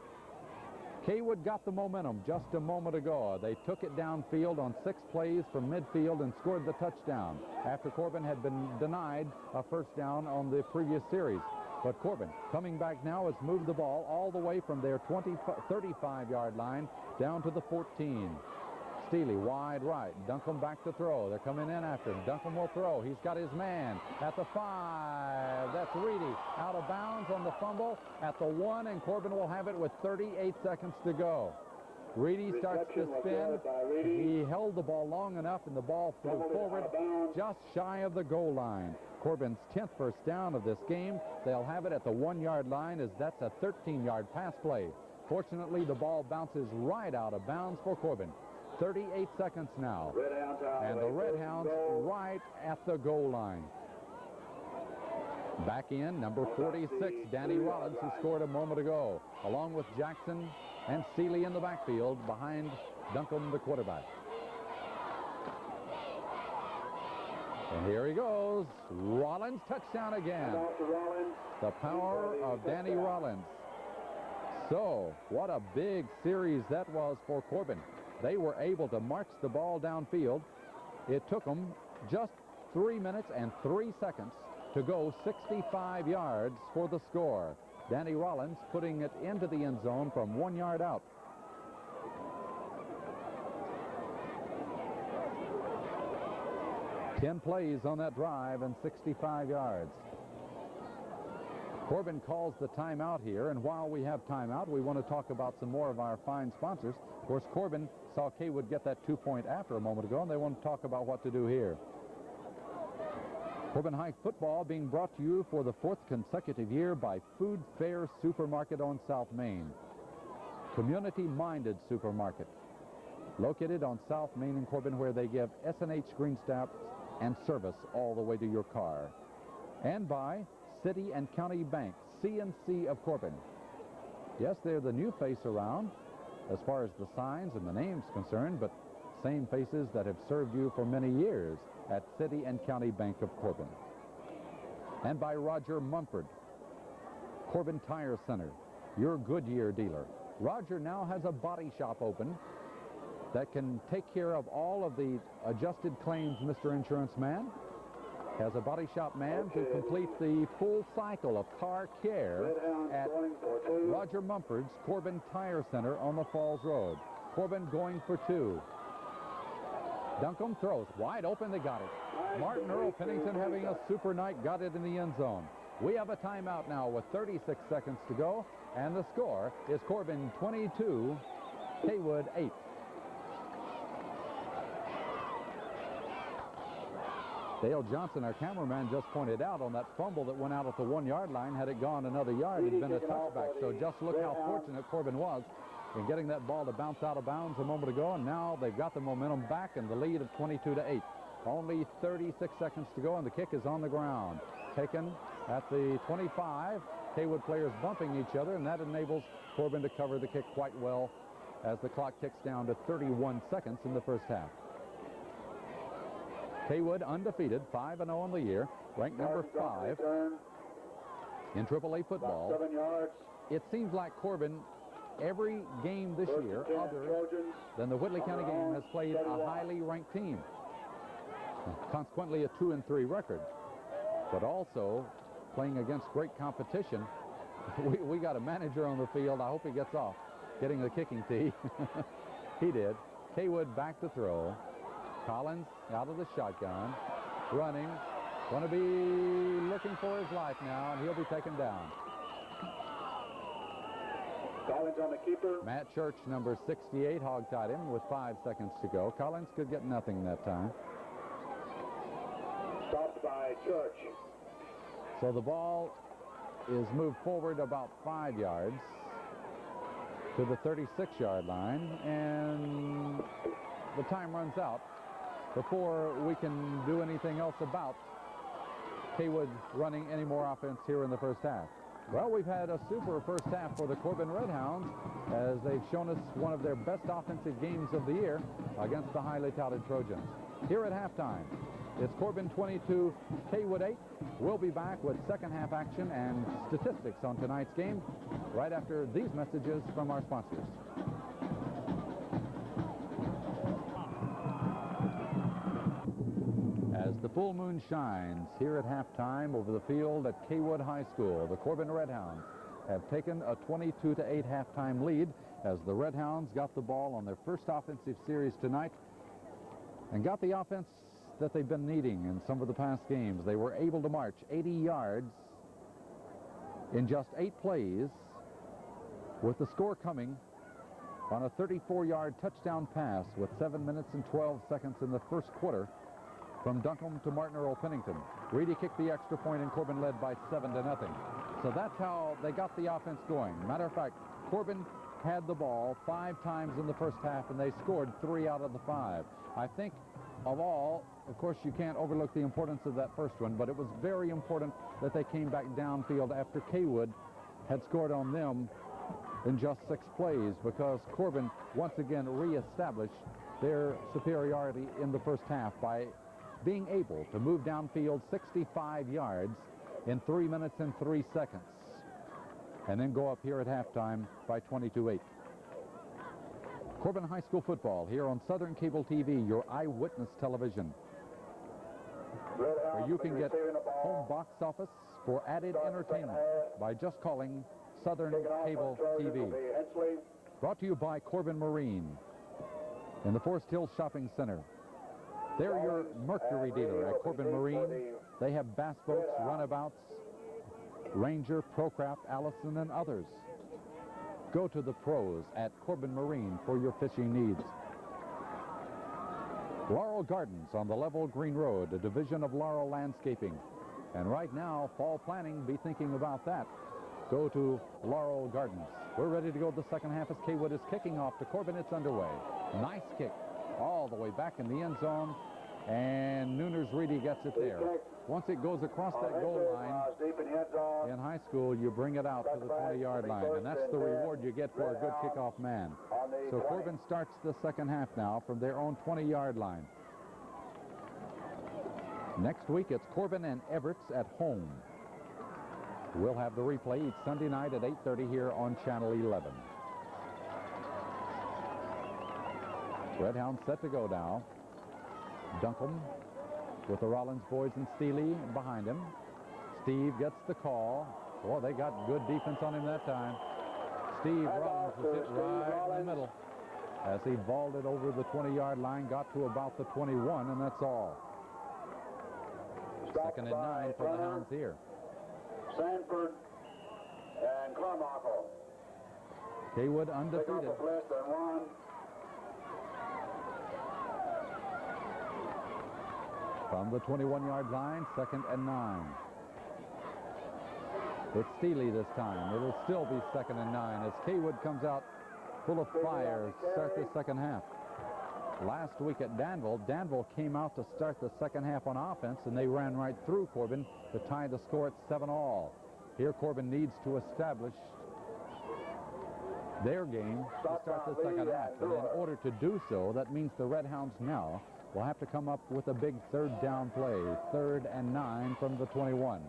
Cawood got the momentum just a moment ago. They took it downfield on 6 plays from midfield and scored the touchdown after Corbin had been denied a first down on the previous series. But Corbin, coming back now, has moved the ball all the way from their 35-yard line down to the 14. Steely wide right. Duncombe back to throw. They're coming in after him. Duncombe will throw. He's got his man at the 5. That's Reedy out of bounds on the fumble at the 1, and Corbin will have it with 38 seconds to go. Reedy starts to spin. He held the ball long enough, and the ball flew forward just shy of the goal line. Corbin's 10th first down of this game. They'll have it at the 1-yard line as that's a 13-yard pass play. Fortunately, the ball bounces right out of bounds for Corbin. 38 seconds now. And the Red Hounds right at the goal line. Back in, number 46, Danny Rollins, who scored a moment ago, along with Jackson and Seeley in the backfield behind Duncombe, the quarterback. And here he goes. Rollins, touchdown again. The power of Danny Rollins. So, what a big series that was for Corbin. They were able to march the ball downfield. It took them just 3 minutes and 3 seconds to go 65 yards for the score. Danny Rollins putting it into the end zone from 1 yard out. Ten plays on that drive and 65 yards. Corbin calls the timeout here, and while we have timeout, we want to talk about some more of our fine sponsors. Of course, Corbin saw Cawood get that 2-point after a moment ago, and they want to talk about what to do here. Corbin High football being brought to you for the 4th consecutive year by Food Fair Supermarket on South Main. Community-minded supermarket located on South Main in Corbin, where they give S&H green stamps and service all the way to your car. And by City and County Bank, CNC of Corbin. Yes, they're the new face around as far as the signs and the names concerned, but same faces that have served you for many years at City and County Bank of Corbin. And by Roger Mumford, Corbin Tire Center, your Goodyear dealer. Roger now has a body shop open that can take care of all of the adjusted claims, Mr. Insurance Man. Has a body shop man to complete the full cycle of car care at Roger Mumford's Corbin Tire Center on the Falls Road. Corbin going for 2. Duncombe throws wide open. They got it. Martin Earl Pennington having a super night, got it in the end zone. We have a timeout now with 36 seconds to go, and the score is Corbin 22, Cawood 8. Dale Johnson, our cameraman, just pointed out on that fumble that went out at the 1 yard line. Had it gone another yard, it had been a touchback. So just look how fortunate Corbin was in getting that ball to bounce out of bounds a moment ago. And now they've got the momentum back in the lead of 22-8. Only 36 seconds to go, and the kick is on the ground. Taken at the 25. Cawood players bumping each other, and that enables Corbin to cover the kick quite well as the clock ticks down to 31 seconds in the first half. Cawood undefeated, 5-0 on the year, ranked number 5 in AAA football. It seems like Corbin, every game this year, other than the Whitley County game, has played a highly ranked team. Consequently, a 2-3 record, but also playing against great competition. We got a manager on the field. I hope he gets off getting the kicking tee. He did. Cawood back to throw. Collins out of the shotgun, running, going to be looking for his life now, and he'll be taken down. Collins on the keeper. Matt Church, number 68, hog-tied him with 5 seconds to go. Collins could get nothing that time. Church. So the ball is moved forward about 5 yards to the 36-yard line, and the time runs out before we can do anything else about Cawood running any more offense here in the first half. Well, we've had a super first half for the Corbin Redhounds as they've shown us one of their best offensive games of the year against the highly touted Trojans. Here at halftime, it's Corbin 22, Cawood 8. We'll be back with second half action and statistics on tonight's game right after these messages from our sponsors. As the full moon shines here at halftime over the field at Cawood High School, the Corbin Redhounds have taken a 22-8 halftime lead as the Redhounds got the ball on their first offensive series tonight and got the offense that they've been needing in some of the past games. They were able to march 80 yards in just 8 plays, with the score coming on a 34-yard touchdown pass with 7 minutes and 12 seconds in the first quarter from Duncombe to Martin Earl Pennington. Reedy kicked the extra point and Corbin led by 7-0. So that's how they got the offense going. Matter of fact, Corbin had the ball 5 times in the first half and they scored 3 out of the 5. I think of all, of course, you can't overlook the importance of that first one, but it was very important that they came back downfield after Cawood had scored on them in just 6 plays, because Corbin once again reestablished their superiority in the first half by being able to move downfield 65 yards in 3 minutes and 3 seconds and then go up here at halftime by 22-8. Corbin High School football here on Southern Cable TV, your eyewitness television, where you can get home box office for added entertainment by just calling Southern Cable TV. Brought to you by Corbin Marine in the Forest Hills Shopping Center. They're your Mercury dealer at Corbin Marine. They have bass boats, runabouts, Ranger, Procraft, Allison, and others. Go to the pros at Corbin Marine for your fishing needs. Laurel Gardens on the level Green Road, a division of Laurel Landscaping. And right now, fall planning, be thinking about that. Go to Laurel Gardens. We're ready to go to the second half as Cawood is kicking off to Corbin. It's underway. Nice kick all the way back in the end zone, and Nooners Reedy gets it there. Once it goes across that goal line in high school, you bring it out to the 20-yard line, and that's the reward you get for a good kickoff man. So Corbin starts the second half now from their own 20-yard line. Next week, it's Corbin and Everett's at home. We'll have the replay each Sunday night at 8:30 here on Channel 11. Redhounds set to go now. Duncombe with the Rollins boys and Steely behind him. Steve gets the call. Boy, they got good defense on him that time. Steve Rollins was hit right in the middle as he vaulted over the 20-yard line, got to about the 21, and that's all. Second and 9 for the Hounds here. Sanford and Carmichael. Cawood undefeated. From the 21-yard line, second and 9. It's Steely this time. It'll still be second and 9 as Cawood comes out full of fire to start the second half. Last week at Danville came out to start the second half on offense, and they ran right through Corbin to tie the score at 7-all. Here Corbin needs to establish their game to start the second half. And in order to do so, that means the Redhounds now will have to come up with a big third down play, 3rd and 9 from the 21,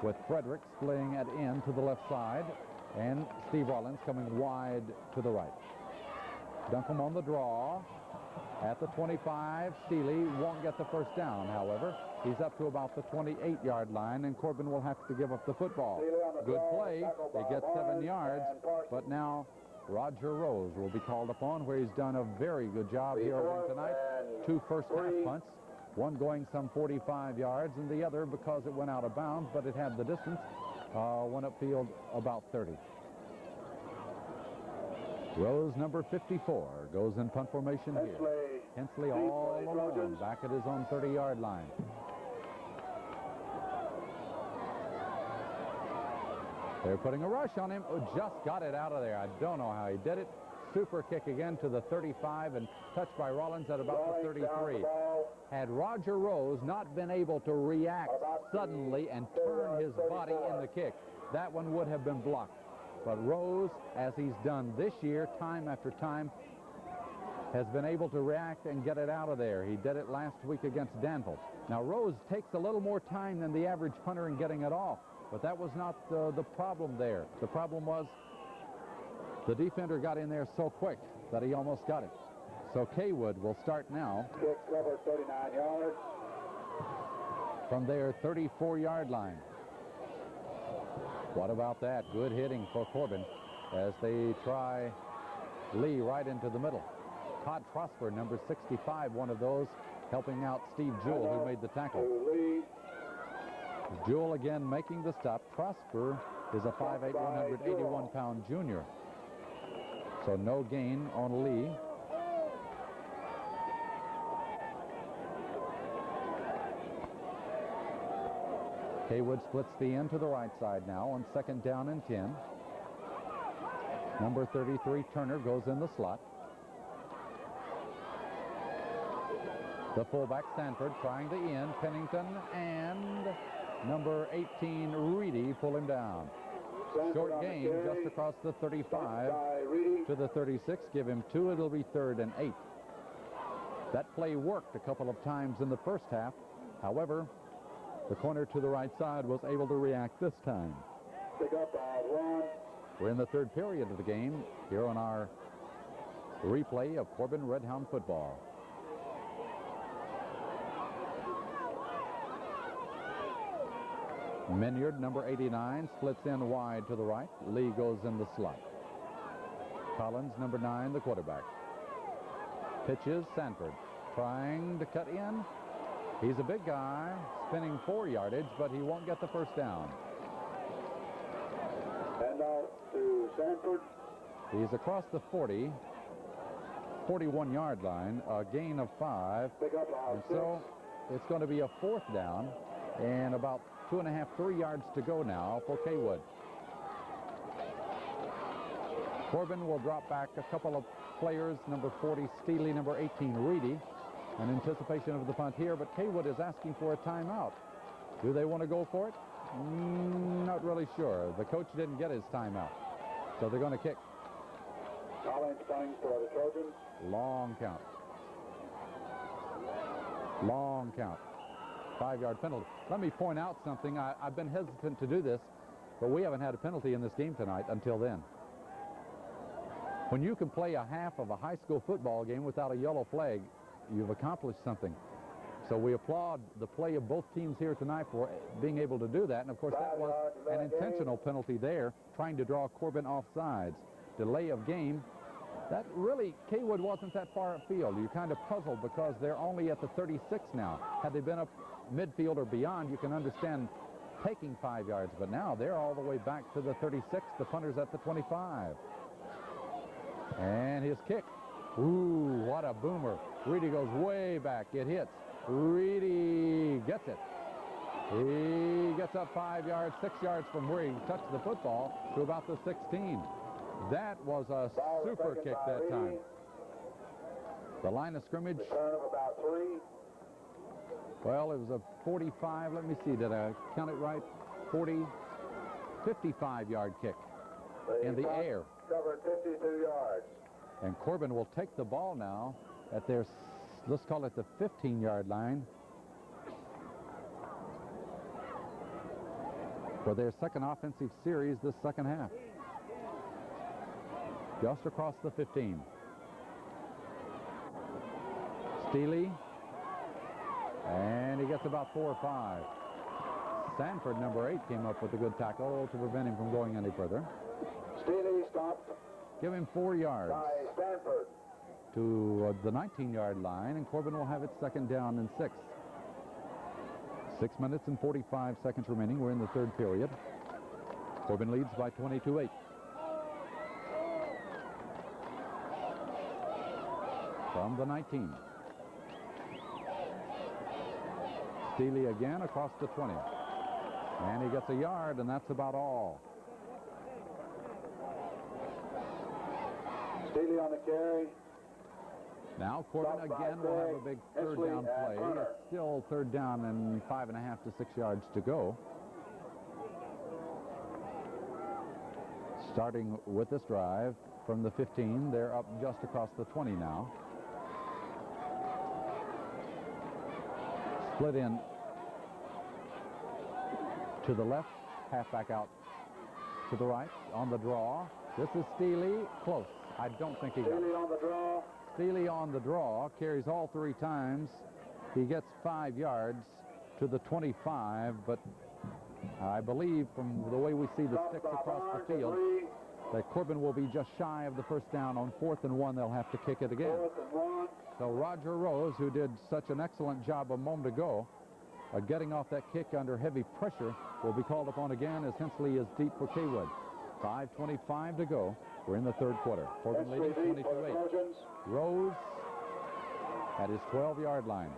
with Frederick splitting at end to the left side and Steve Rollins coming wide to the right. Duncombe on the draw at the 25. Steely won't get the first down, however. He's up to about the 28-yard line, and Corbin will have to give up the football. Good play. They get 7 yards, but now Roger Rose will be called upon, where he's done a very good job here tonight. 2 first-half punts, one going some 45 yards, and the other, because it went out of bounds, but it had the distance, went upfield about 30. Rose, number 54, goes in punt formation here. Hensley all alone back at his own 30-yard line. They're putting a rush on him. Oh, just got it out of there. I don't know how he did it. Super kick again to the 35 and touched by Rollins at about the 33. Had Roger Rose not been able to react suddenly and turn his body in the kick, that one would have been blocked. But Rose, as he's done this year, time after time, has been able to react and get it out of there. He did it last week against Danville. Now, Rose takes a little more time than the average punter in getting it off, but that was not the problem there. The problem was the defender got in there so quick that he almost got it. So Cawood will start now. Kick cover 39 yards. From their 34-yard line. What about that? Good hitting for Corbin as they try Lee right into the middle. Todd Prosper, number 65, one of those, helping out Steve Jewell, who made the tackle. Jewell again making the stop. Prosper is a 5'8", 181-pound junior. So no gain on Lee. Cawood splits the end to the right side now on 2nd down and 10. Number 33, Turner, goes in the slot. The fullback, Sanford, trying the end. Pennington and number 18, Reedy, pull him down. Short gain just across the 35 to the 36. Give him 2. It'll be 3rd and 8. That play worked a couple of times in the first half. However, the corner to the right side was able to react this time. We're in the 3rd period of the game here on our replay of Corbin Redhound football. Minyard, number 89, splits in wide to the right. Lee goes in the slot. Collins, number 9, the quarterback. Pitches, Sanford, trying to cut in. He's a big guy, spinning 4 yardage, but he won't get the first down. And out to Sanford. He's across the 41-yard line, a gain of 5. And so it's going to be a 4th down and about 2.5, 3 yards to go now for Cawood. Corbin will drop back a couple of players, number 40, Steely, number 18, Reedy, in anticipation of the punt here, but Cawood is asking for a timeout. Do they want to go for it? Not really sure. The coach didn't get his timeout, so they're going to kick. Collins punting for the Trojans. Long count. Long count. 5-yard penalty. Let me point out something. I've been hesitant to do this, but we haven't had a penalty in this game tonight until then. When you can play a half of a high school football game without a yellow flag, you've accomplished something. So we applaud the play of both teams here tonight for being able to do that. And, of course, that was an intentional penalty there, trying to draw Corbin off sides. Delay of game. That really, Cawood wasn't that far upfield. You're kind of puzzled because they're only at the 36 now. Had they been up midfield or beyond, you can understand taking 5 yards. But now they're all the way back to the 36. The punter's at the 25. And his kick. Ooh, what a boomer. Reedy goes way back. It hits. Reedy gets it. He gets up 5 yards, 6 yards from where he touched the football to about the 16. That was a super kick that time. The line of scrimmage. Return of about 3. Well, it was a 45. Let me see. Did I count it right? 55-yard kick in the air. Covered 52 yards. And Corbin will take the ball now at their, let's call it the 15-yard line, for their second offensive series this second half. Just across the 15. Steely. And he gets about 4 or 5. Sanford, number 8, came up with a good tackle to prevent him from going any further. Steely stopped. Give him 4 yards By Sanford. to the 19-yard line, and Corbin will have it 2nd down and 6. 6 minutes and 45 seconds remaining. We're in the 3rd period. Corbin leads by 22-8. From the 19. Steely again across the 20. And he gets a yard, and that's about all. Steely on the carry. Now Corbin again will have a big third down play. It's still third down and 5.5 to 6 yards to go. Starting with this drive from the 15, they're up just across the 20 now. Split in to the left, halfback out to the right on the draw. This is Steely, close. I don't think he got it. Steely on the draw. Steely on the draw, carries all 3 times. He gets 5 yards to the 25, but I believe from the way we see the sticks across the field that Corbin will be just shy of the first down. On 4th and 1, they'll have to kick it again. 4th and 1. So Roger Rose, who did such an excellent job a moment ago getting off that kick under heavy pressure, will be called upon again as Hensley is deep for Cawood. 5:25 to go. We're in the third quarter. Corbin leading 22-8. Rose at his 12-yard line.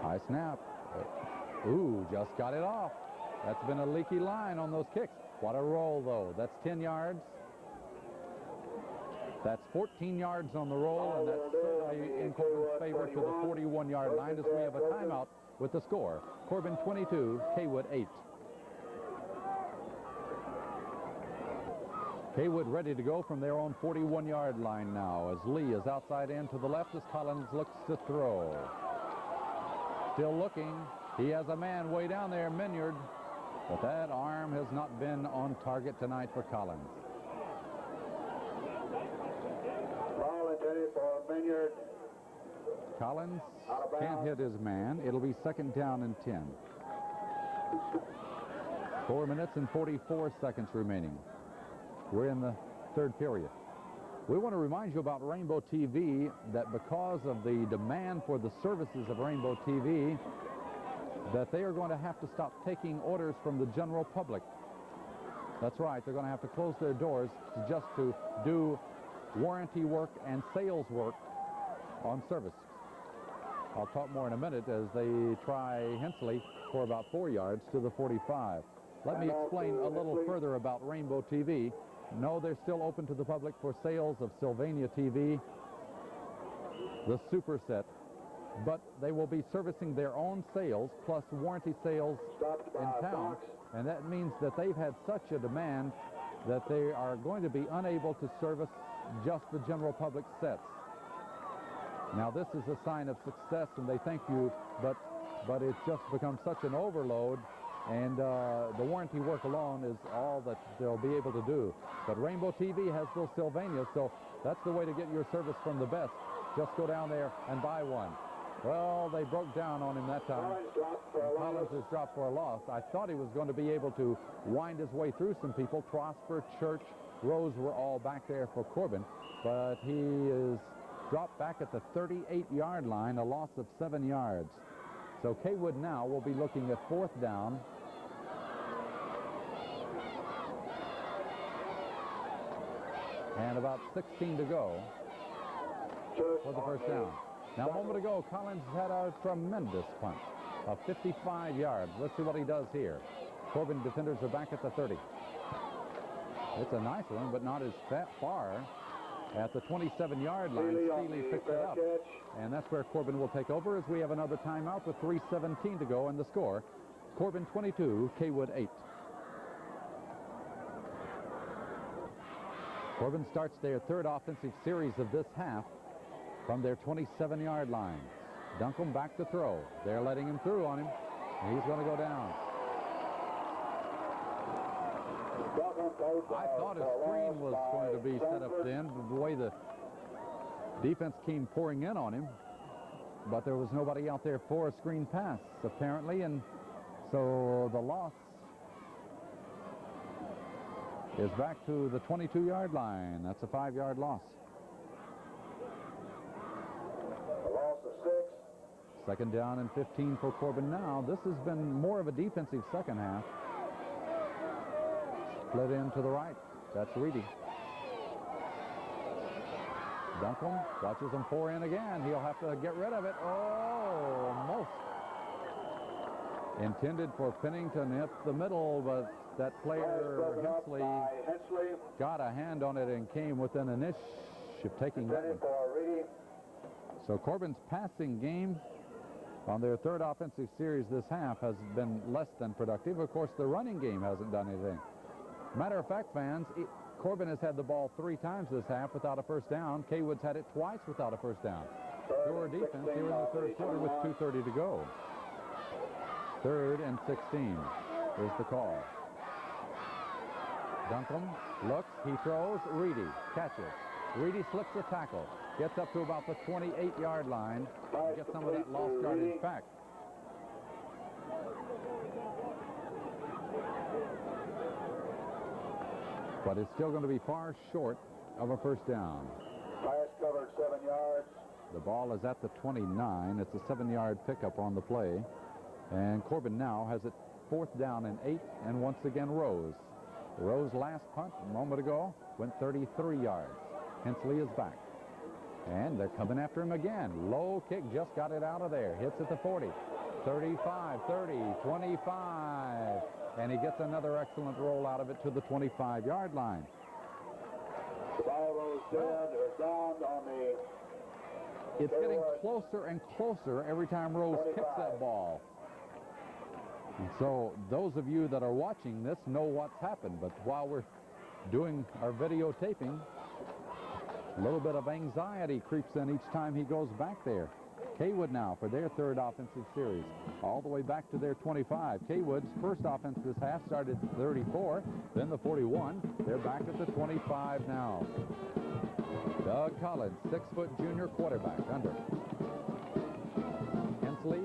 High snap. Ooh, just got it off. That's been a leaky line on those kicks. What a roll, though. That's 10 yards. That's 14 yards on the roll, and that's certainly in Corbin's favor to the 41-yard line as we have a timeout with the score. Corbin 22, Cawood 8. Cawood ready to go from their own 41-yard line now as Lee is outside in to the left as Collins looks to throw. Still looking. He has a man way down there, Minyard, but that arm has not been on target tonight for Collins. Ball intended for Minyard. Collins can't hit his man. It'll be second down and 10. 4 minutes and 44 seconds remaining. We're in the third period. We want to remind you about Rainbow TV, that because of the demand for the services of Rainbow TV, that they are going to have to stop taking orders from the general public. That's right, they're going to have to close their doors just to do warranty work and sales work on service. I'll talk more in a minute as they try Hensley for about 4 yards to the 45. Let me explain a little further about Rainbow TV. No, they're still open to the public for sales of Sylvania TV, the Super Set, but they will be servicing their own sales plus warranty sales in town, and that means that they've had such a demand that they are going to be unable to service just the general public sets. Now, this is a sign of success, and they thank you, but it's just become such an overload, and the warranty work alone is all that they'll be able to do. But Rainbow TV has those Sylvania, so that's the way to get your service from the best. Just go down there and buy one. Well, they broke down on him that time. Collins has dropped for a loss. I thought he was going to be able to wind his way through some people. Prosper, Church, Rose were all back there for Corbin, but he is dropped back at the 38-yard line, a loss of 7 yards. So Cawood now will be looking at 4th down. And about 16 to go for the first down. Now, a moment ago, Collins had a tremendous punt of 55 yards. Let's see what he does here. Corbin defenders are back at the 30. It's a nice one, but not as far. At the 27-yard line, Steely picked it up. And that's where Corbin will take over as we have another timeout with 3:17 to go, and the score, Corbin 22, Cawood 8. Corbin starts their third offensive series of this half from their 27-yard line. Duncombe back to throw. They're letting him through on him. He's going to go down. I thought a screen was going to be set up then, the way the defense came pouring in on him. But there was nobody out there for a screen pass, apparently, and so the loss is back to the 22-yard line. That's a 5-yard loss. A loss of 6. Second down and 15 for Corbin now. This has been more of a defensive second half. Split in to the right. That's Reedy. Duncombe watches them pour in again. He'll have to get rid of it. Oh, almost. Intended for Pennington hit the middle, but that player, Hensley, got a hand on it and came within an inch of taking that one. So Corbin's passing game on their third offensive series this half has been less than productive. Of course, the running game hasn't done anything. Matter of fact, fans, Corbin has had the ball 3 times this half without a first down. Cawood's had it twice without a first down. Pure defense here in the third quarter with 2:30 to go. 3rd and 16 is the call. Duncombe looks, he throws, Reedy catches. Reedy slips the tackle, gets up to about the 28-yard line, gets some of that lost yardage back. But it's still going to be far short of a first down. Pass covered 7 yards. The ball is at the 29. It's a 7-yard pickup on the play. And Corbin now has it 4th down and 8, and once again Rose. Rose's last punt a moment ago went 33 yards. Hensley is back. And they're coming after him again. Low kick, just got it out of there. Hits at the 40, 35, 30, 25. And he gets another excellent roll out of it to the 25-yard line. The ball rolls down on the... It's getting closer and closer every time Rose kicks that ball. And so those of you that are watching this know what's happened. But while we're doing our videotaping, a little bit of anxiety creeps in each time he goes back there. Cawood now for their 3rd offensive series. All the way back to their 25. Cawood's first offense this half started at 34, then the 41. They're back at the 25 now. Doug Collins, 6-foot junior quarterback, under. Hensley.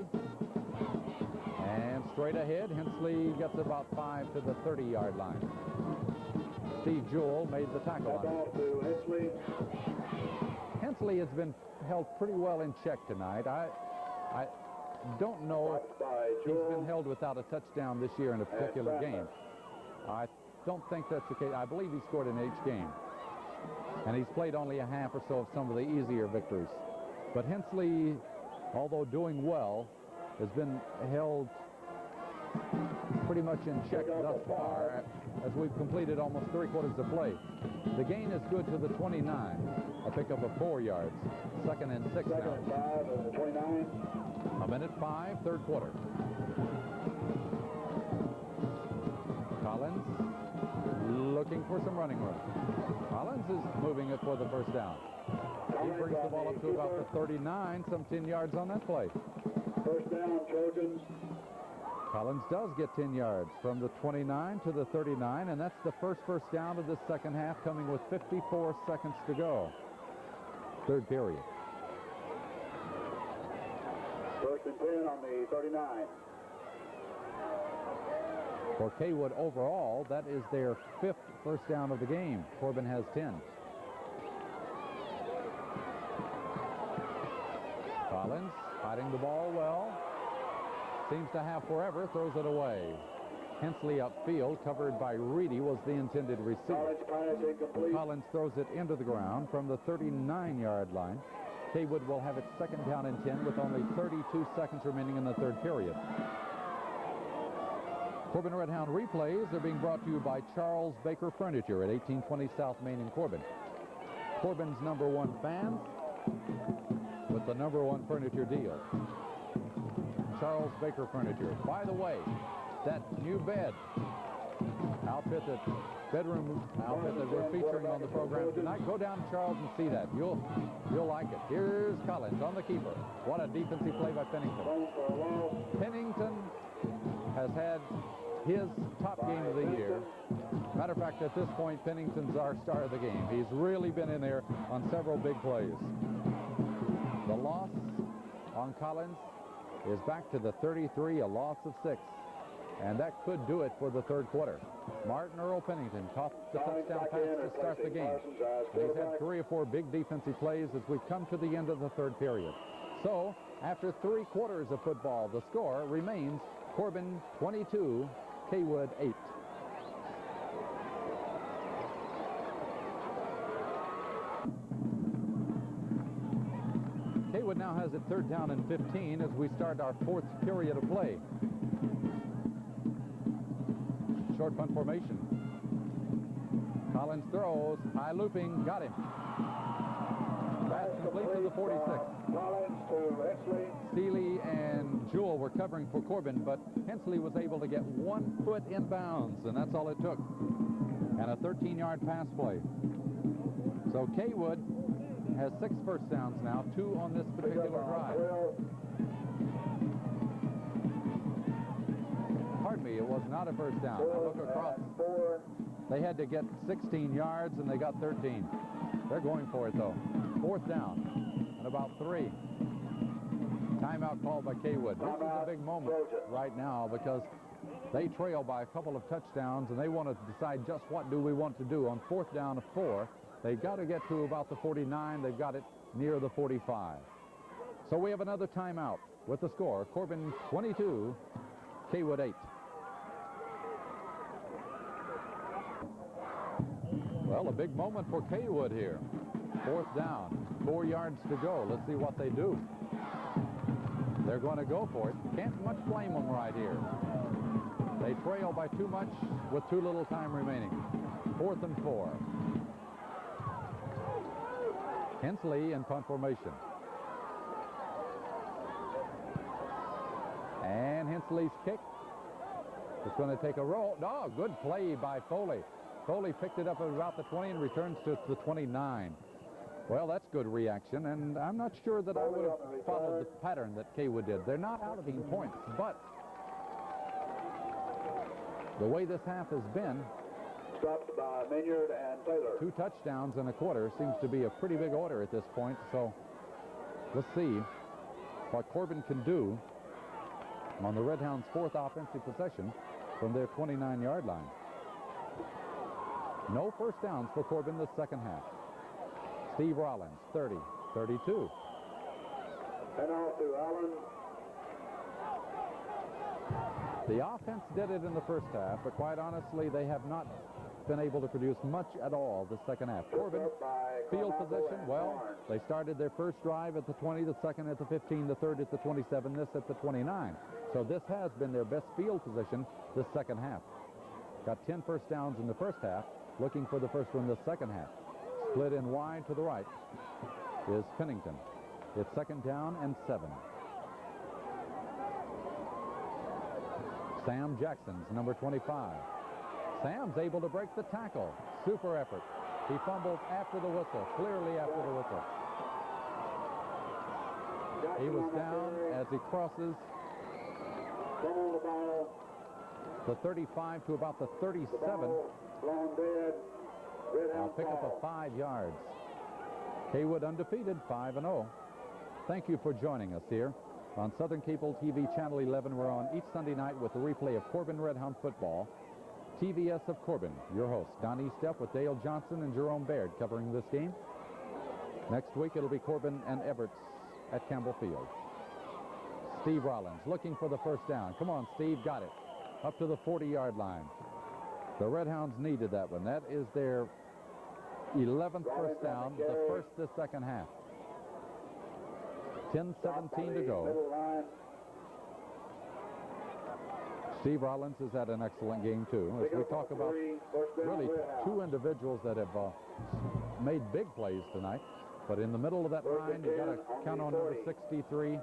And straight ahead, Hensley gets about 5 to the 30-yard line. Steve Jewell made the tackle on it. Hensley has been held pretty well in check tonight. I don't know if he's been held without a touchdown this year in a particular game. I don't think that's the case. I believe he scored in each game. And he's played only a half or so of some of the easier victories. But Hensley, although doing well, has been held pretty much in check thus far as we've completed almost 3/4 of play. The gain is good to the 29, a pickup of 4 yards. 2nd and 6 now. 29. A minute 5, 3rd quarter. Collins looking for some running room. Collins is moving it for the first down. He brings the ball up to about the 39, some 10 yards on that play. First down, Trojans. Collins does get 10 yards from the 29 to the 39, and that's the first down of the second half, coming with 54 seconds to go. 3rd period. 1st and 10 on the 39. For Cawood overall, that is their 5th first down of the game. Corbin has 10. Collins hiding the ball well. Seems to have forever, throws it away. Hensley upfield, covered by Reedy, was the intended receiver. Collins throws it into the ground from the 39-yard line. Cawood will have its 2nd down and 10 with only 32 seconds remaining in the 3rd period. Corbin Redhound replays are being brought to you by Charles Baker Furniture at 1820 South Main in Corbin. Corbin's #1 fan with the #1 furniture deal. Charles Baker Furniture. By the way, that new bedroom outfit that we're featuring on the program tonight, go down to Charles and see that. You'll like it. Here's Collins on the keeper. What a defensive play by Pennington. Pennington has had his top game of the year. Matter of fact, at this point, Pennington's our star of the game. He's really been in there on several big plays. The loss on Collins is back to the 33, a loss of 6. And that could do it for the 3rd quarter. Martin Earl Pennington caught the touchdown pass to start the game. And he's had 3 or 4 big defensive plays as we've come to the end of the 3rd period. So, after 3/4 of football, the score remains Corbin 22, Cawood 8. Cawood now has it 3rd down and 15 as we start our 4th period of play. Short punt formation. Collins throws, high looping, got him. Pass complete to the 46. Collins to Hensley. Seeley and Jewell were covering for Corbin, but Hensley was able to get 1 foot in bounds, and that's all it took. And a 13-yard pass play. So Cawood has 6 first downs now, 2 on this particular drive. Pardon me, it was not a first down. Now look across. They had to get 16 yards, and they got 13. They're going for it, though. 4th down and about 3. Timeout called by Cawood. This is a big moment right now because they trail by a couple of touchdowns, and they want to decide just what do we want to do. On 4th down of 4, they've got to get to about the 49. They've got it near the 45. So we have another timeout with the score. Corbin 22, Cawood 8. Well, a big moment for Cawood here. 4th down, 4 yards to go. Let's see what they do. They're going to go for it. Can't much blame them right here. They trail by too much with too little time remaining. 4th and 4. Hensley in punt formation. And Hensley's kick is going to take a roll. Oh, good play by Foley. Foley picked it up at about the 20 and returns to the 29. Well, that's good reaction, and I'm not sure that I would have followed the pattern that Cawood did. They're not out of being points, but the way this half has been, stopped by Minyard and Taylor. 2 touchdowns in a quarter seems to be a pretty big order at this point, so let's see what Corbin can do on the Red Hounds' 4th offensive possession from their 29-yard line. No first downs for Corbin this second half. Steve Rollins, 30, 32. And off to Allen. The offense did it in the first half, but quite honestly, they have not been able to produce much at all the second half. Corbin, field position, well, they started their first drive at the 20, the second at the 15, the third at the 27, this at the 29. So this has been their best field position this second half. Got 10 first downs in the first half, looking for the first one this second half. Split in wide to the right is Pennington. It's 2nd down and 7. Sam Jackson's number 25. Sam's able to break the tackle. Super effort. He fumbled after the whistle, clearly after the whistle. He was down as he crosses the 35 to about the 37. I'll pick up a 5 yards. Cawood undefeated, 5-0. Thank you for joining us here on Southern Cable TV Channel 11. We're on each Sunday night with the replay of Corbin Red Hound football. TVS of Corbin, your host, Don Estep with Dale Johnson and Jerome Baird covering this game. Next week it'll be Corbin and Everts at Campbell Field. Steve Rollins looking for the first down. Come on, Steve, got it. Up to the 40-yard line. The Red Hounds needed that one. That is their 11th first down, the first this second half. 10:17 to go. Steve Rollins has had an excellent game, too. As we talk about really 2 individuals that have made big plays tonight. But in the middle of that line, you've got to count on number 63,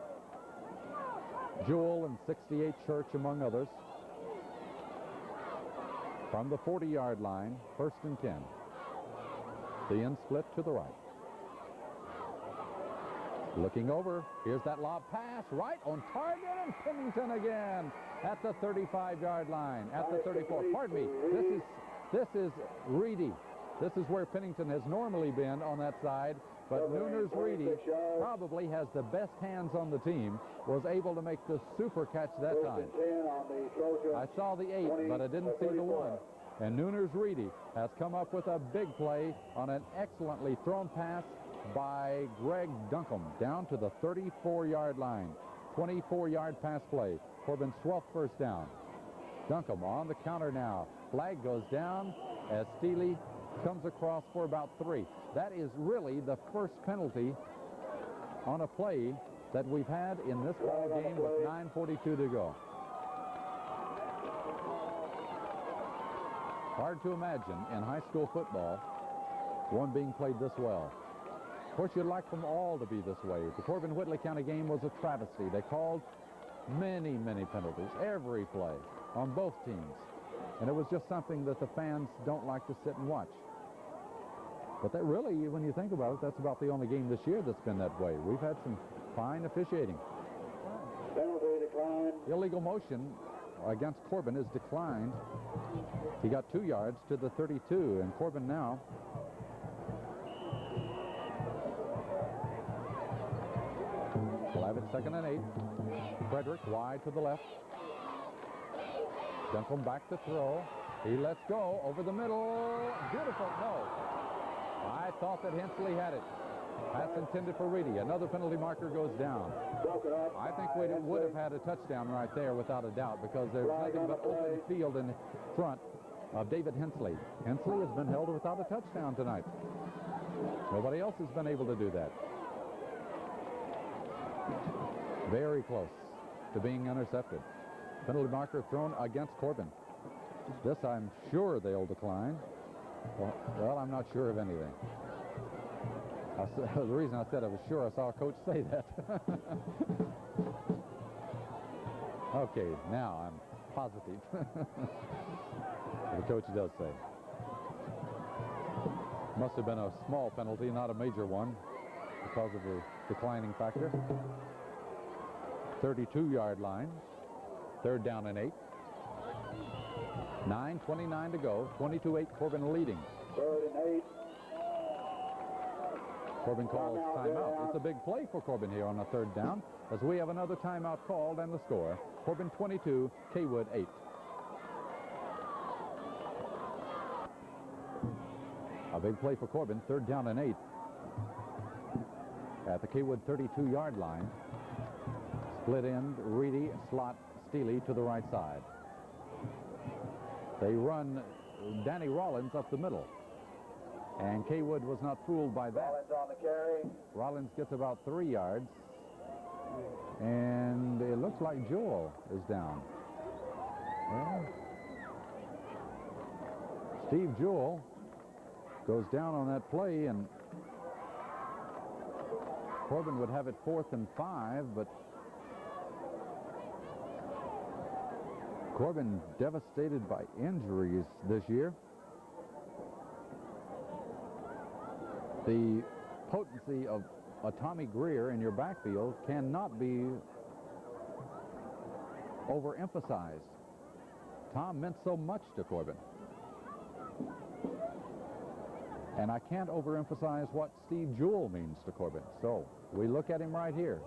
Jewell, and 68, Church, among others. From the 40-yard line, 1st and 10. The end split to the right. Looking over, here's that lob pass, right on target, and Pennington again at the 35-yard line, at the 34. Pardon me, this is Reedy. This is where Pennington has normally been on that side, but Nooners Reedy probably has the best hands on the team, was able to make the super catch that time. I saw the 8, but I didn't see the 1. And Nooners Reedy has come up with a big play on an excellently thrown pass by Greg Duncombe down to the 34-yard line. 24-yard pass play. Corbin's 12th first down. Duncombe on the counter now. Flag goes down as Steele comes across for about 3. That is really the first penalty on a play that we've had in this ball game with 9:42 to go. Hard to imagine in high school football one being played this well. Of course, you'd like them all to be this way. The Corbin-Whitley County game was a travesty. They called many, many penalties, every play, on both teams. And it was just something that the fans don't like to sit and watch. But that really, when you think about it, that's about the only game this year that's been that way. We've had some fine officiating. Penalty declined. Illegal motion against Corbin is declined. He got 2 yards to the 32, and Corbin now will have it 2nd and 8. Frederick wide to the left. Duncan back to throw. He lets go over the middle. Beautiful. No. I thought that Hensley had it. Pass intended for Reedy. Another penalty marker goes down. I think we would have had a touchdown right there without a doubt, because there's nothing but open field in front of David Hensley. Hensley has been held without a touchdown tonight. Nobody else has been able to do that. Very close to being intercepted. Penalty marker thrown against Corbin. This I'm sure they'll decline. Well, I'm not sure of anything. The reason I said I was sure, I saw a coach say that. Okay, now I'm positive. The coach does say. Must have been a small penalty, not a major one, because of the declining factor. 32-yard line. 3rd down and 8. 9:29 to go. 22-8, Corbin leading. 3rd and 8. Corbin calls timeout. It's a big play for Corbin here on a 3rd down, as we have another timeout called, and the score, Corbin 22, Cawood 8. A big play for Corbin, 3rd down and 8. At the Cawood 32-yard line. Split end, Reedy, slot, Steely to the right side. They run Danny Rollins up the middle. And Cawood was not fooled by that. Rollins on the carry. Rollins gets about 3 yards. And it looks like Joel is down. Well, Steve Jewell goes down on that play, and Corbin would have it 4th and 5, but Corbin devastated by injuries this year. The potency of a Tommy Greer in your backfield cannot be overemphasized. Tom meant so much to Corbin. And I can't overemphasize what Steve Jewell means to Corbin. So we look at him right here.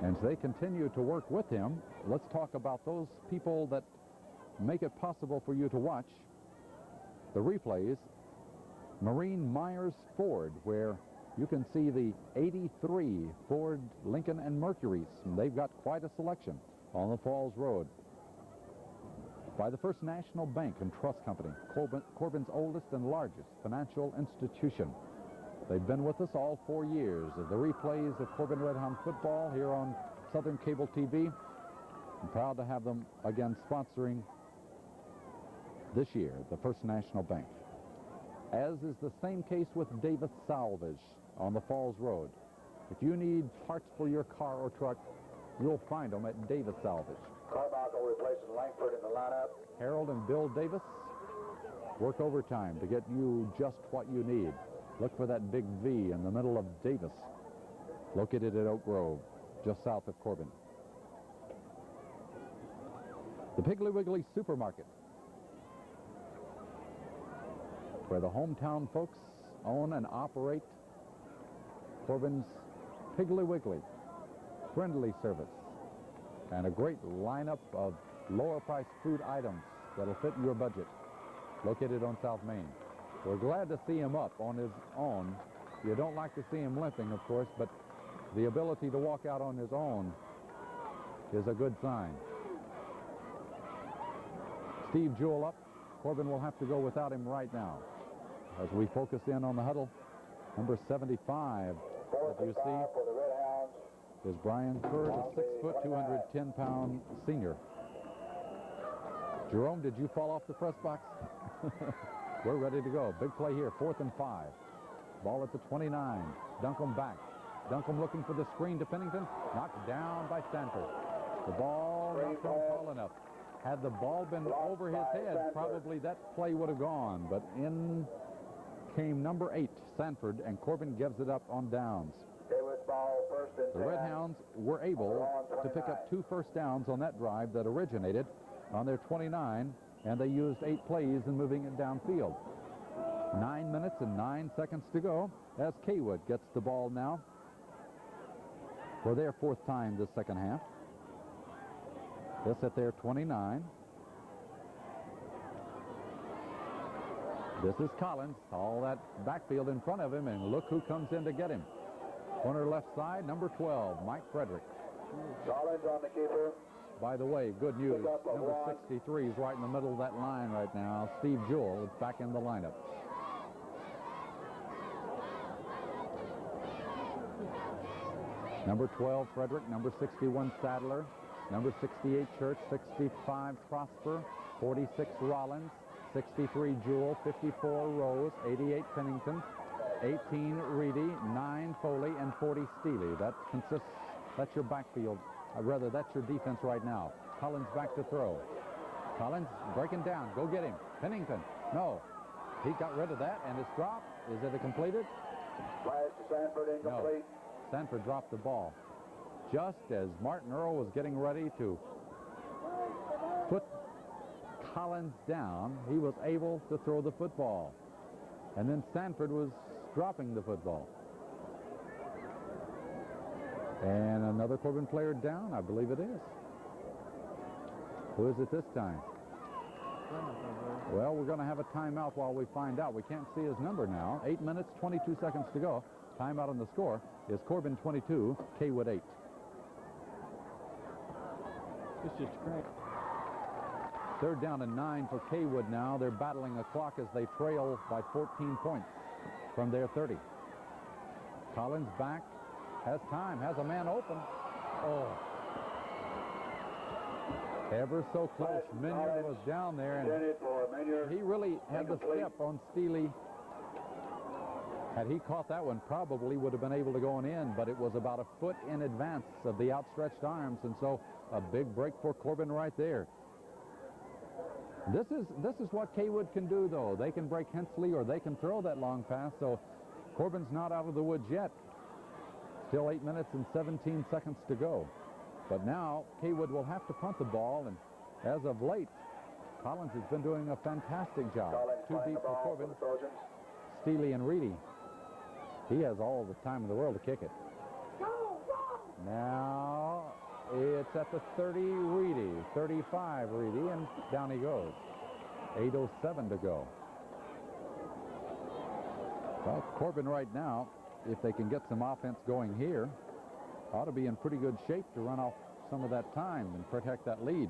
And as they continue to work with him, let's talk about those people that make it possible for you to watch the replays. Marine Myers Ford, where you can see the 83 Ford, Lincoln, and Mercuries. And they've got quite a selection on the Falls Road. By the First National Bank and Trust Company, Corbin's oldest and largest financial institution. They've been with us all 4 years. The replays of Corbin Red Hound football here on Southern Cable TV. I'm proud to have them again sponsoring this year, the First National Bank. As is the same case with Davis Salvage on the Falls Road. If you need parts for your car or truck, you'll find them at Davis Salvage. Carmichael replacing Langford in the lineup. Harold and Bill Davis work overtime to get you just what you need. Look for that big V in the middle of Davis, located at Oak Grove, just south of Corbin. The Piggly Wiggly Supermarket, where the hometown folks own and operate Corbin's Piggly Wiggly. Friendly service and a great lineup of lower-priced food items that'll fit your budget, located on South Main. We're glad to see him up on his own. You don't like to see him limping, of course, but the ability to walk out on his own is a good sign. Steve Jewell up. Corbin will have to go without him right now. As we focus in on the huddle, number 75 that you see. For the Red Hounds. is Brian Kerr, the 6 foot, 210-pound senior. Jerome, did you fall off the press box? We're ready to go. Big play here, 4th and 5. Ball at the 29. Duncombe back. Duncombe looking for the screen to Pennington. Knocked down by Stanford. The ball not tall enough. Had the ball been over his head, probably that play would have gone. But in came number 8, Sanford, and Corbin gives it up on downs. The Red Hounds were able to pick up 2 first downs on that drive that originated on their 29, and they used 8 plays in moving it downfield. 9 minutes and 9 seconds to go as Cawood gets the ball now for their 4th time this second half. This at their 29. This is Collins, all that backfield in front of him, and look who comes in to get him. Corner left side, number 12, Mike Frederick. Collins on the keeper. By the way, good news, number 63 is right in the middle of that line right now. Steve Jewell is back in the lineup. Number 12, Frederick. Number 61, Sadler. Number 68, Church. 65, Prosper. 46, Rollins. 63, Jewell. 54, Rose. 88, Pennington. 18, Reedy. 9, Foley. And 40, Steely. That's your backfield. Rather, that's your defense right now. Collins back to throw. Collins breaking down. Go get him. Pennington. No. He got rid of that, and it's dropped. Is it a completed? Flash to Sanford, incomplete. No. Sanford dropped the ball. Just as Martin Earl was getting ready to put Collins down, he was able to throw the football. And then Sanford was dropping the football. And another Corbin player down, I believe it is. Who is it this time? Well, we're going to have a timeout while we find out. We can't see his number now. 8 minutes, 22 seconds to go. Timeout on the score is Corbin 22, Cawood 8. It's just great. 3rd down and 9 for Cawood now. They're battling the clock as they trail by 14 points from their 30. Collins back. Has time, has a man open. Oh. Ever so close. Minyard was down there, and he really had the step on Steely. Had he caught that one, probably would have been able to go in, but it was about a foot in advance of the outstretched arms, and so a big break for Corbin right there. This is what Cawood can do, though. They can break Hensley, or they can throw that long pass, so Corbin's not out of the woods yet. Still 8 minutes and 17 seconds to go. But now Cawood will have to punt the ball, and as of late, Collins has been doing a fantastic job. Too deep for Corbin. Steely and Reedy. He has all the time in the world to kick it. Now it's at the 30, Reedy. 35, Reedy, and down he goes. 8:07 to go. Well, Corbin right now, if they can get some offense going here, ought to be in pretty good shape to run off some of that time and protect that lead.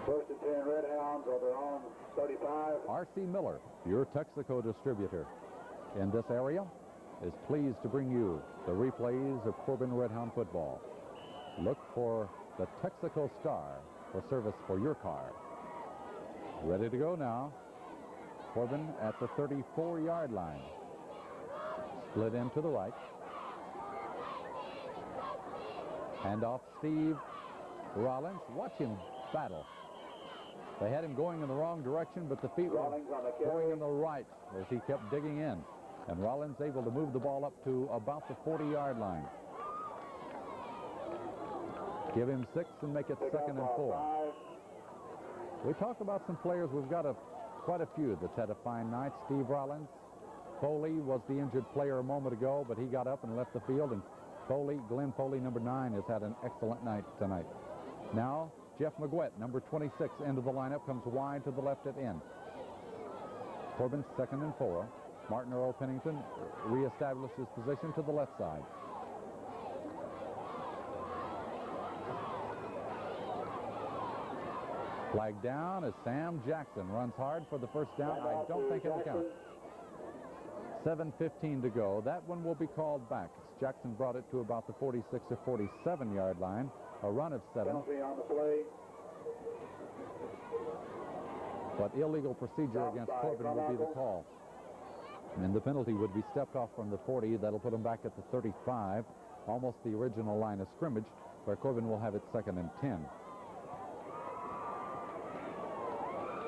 1st and 10, Red Hounds on their own 35. R.C. Miller, your Texaco distributor in this area, is pleased to bring you the replays of Corbin Red Hound football. Look for the Texaco Star for service for your car. Ready to go now. Corbin at the 34-yard line. Split in to the right. Hand off Steve Rollins. Watch him battle. They had him going in the wrong direction, but the feet were going in the right as he kept digging in. And Rollins able to move the ball up to about the 40-yard line. Give him 6 and make it 2nd and 4. We talked about some players. We've got quite a few that's had a fine night. Steve Rollins. Foley was the injured player a moment ago, but he got up and left the field. And Glenn Foley, number 9, has had an excellent night tonight. Now, Jeff McGuett, number 26, into the lineup, comes wide to the left at end. Corbin 2nd and 4. Martin Earl Pennington reestablishes position to the left side. Flag down as Sam Jackson runs hard for the first down. I don't think it'll count. 7:15 to go. That one will be called back. Jackson brought it to about the 46 or 47 yard line. A run of 7. Penalty on the play. But illegal procedure against Corbin will be the call. And the penalty would be stepped off from the 40. That'll put him back at the 35, almost the original line of scrimmage, where Corbin will have it 2nd and 10.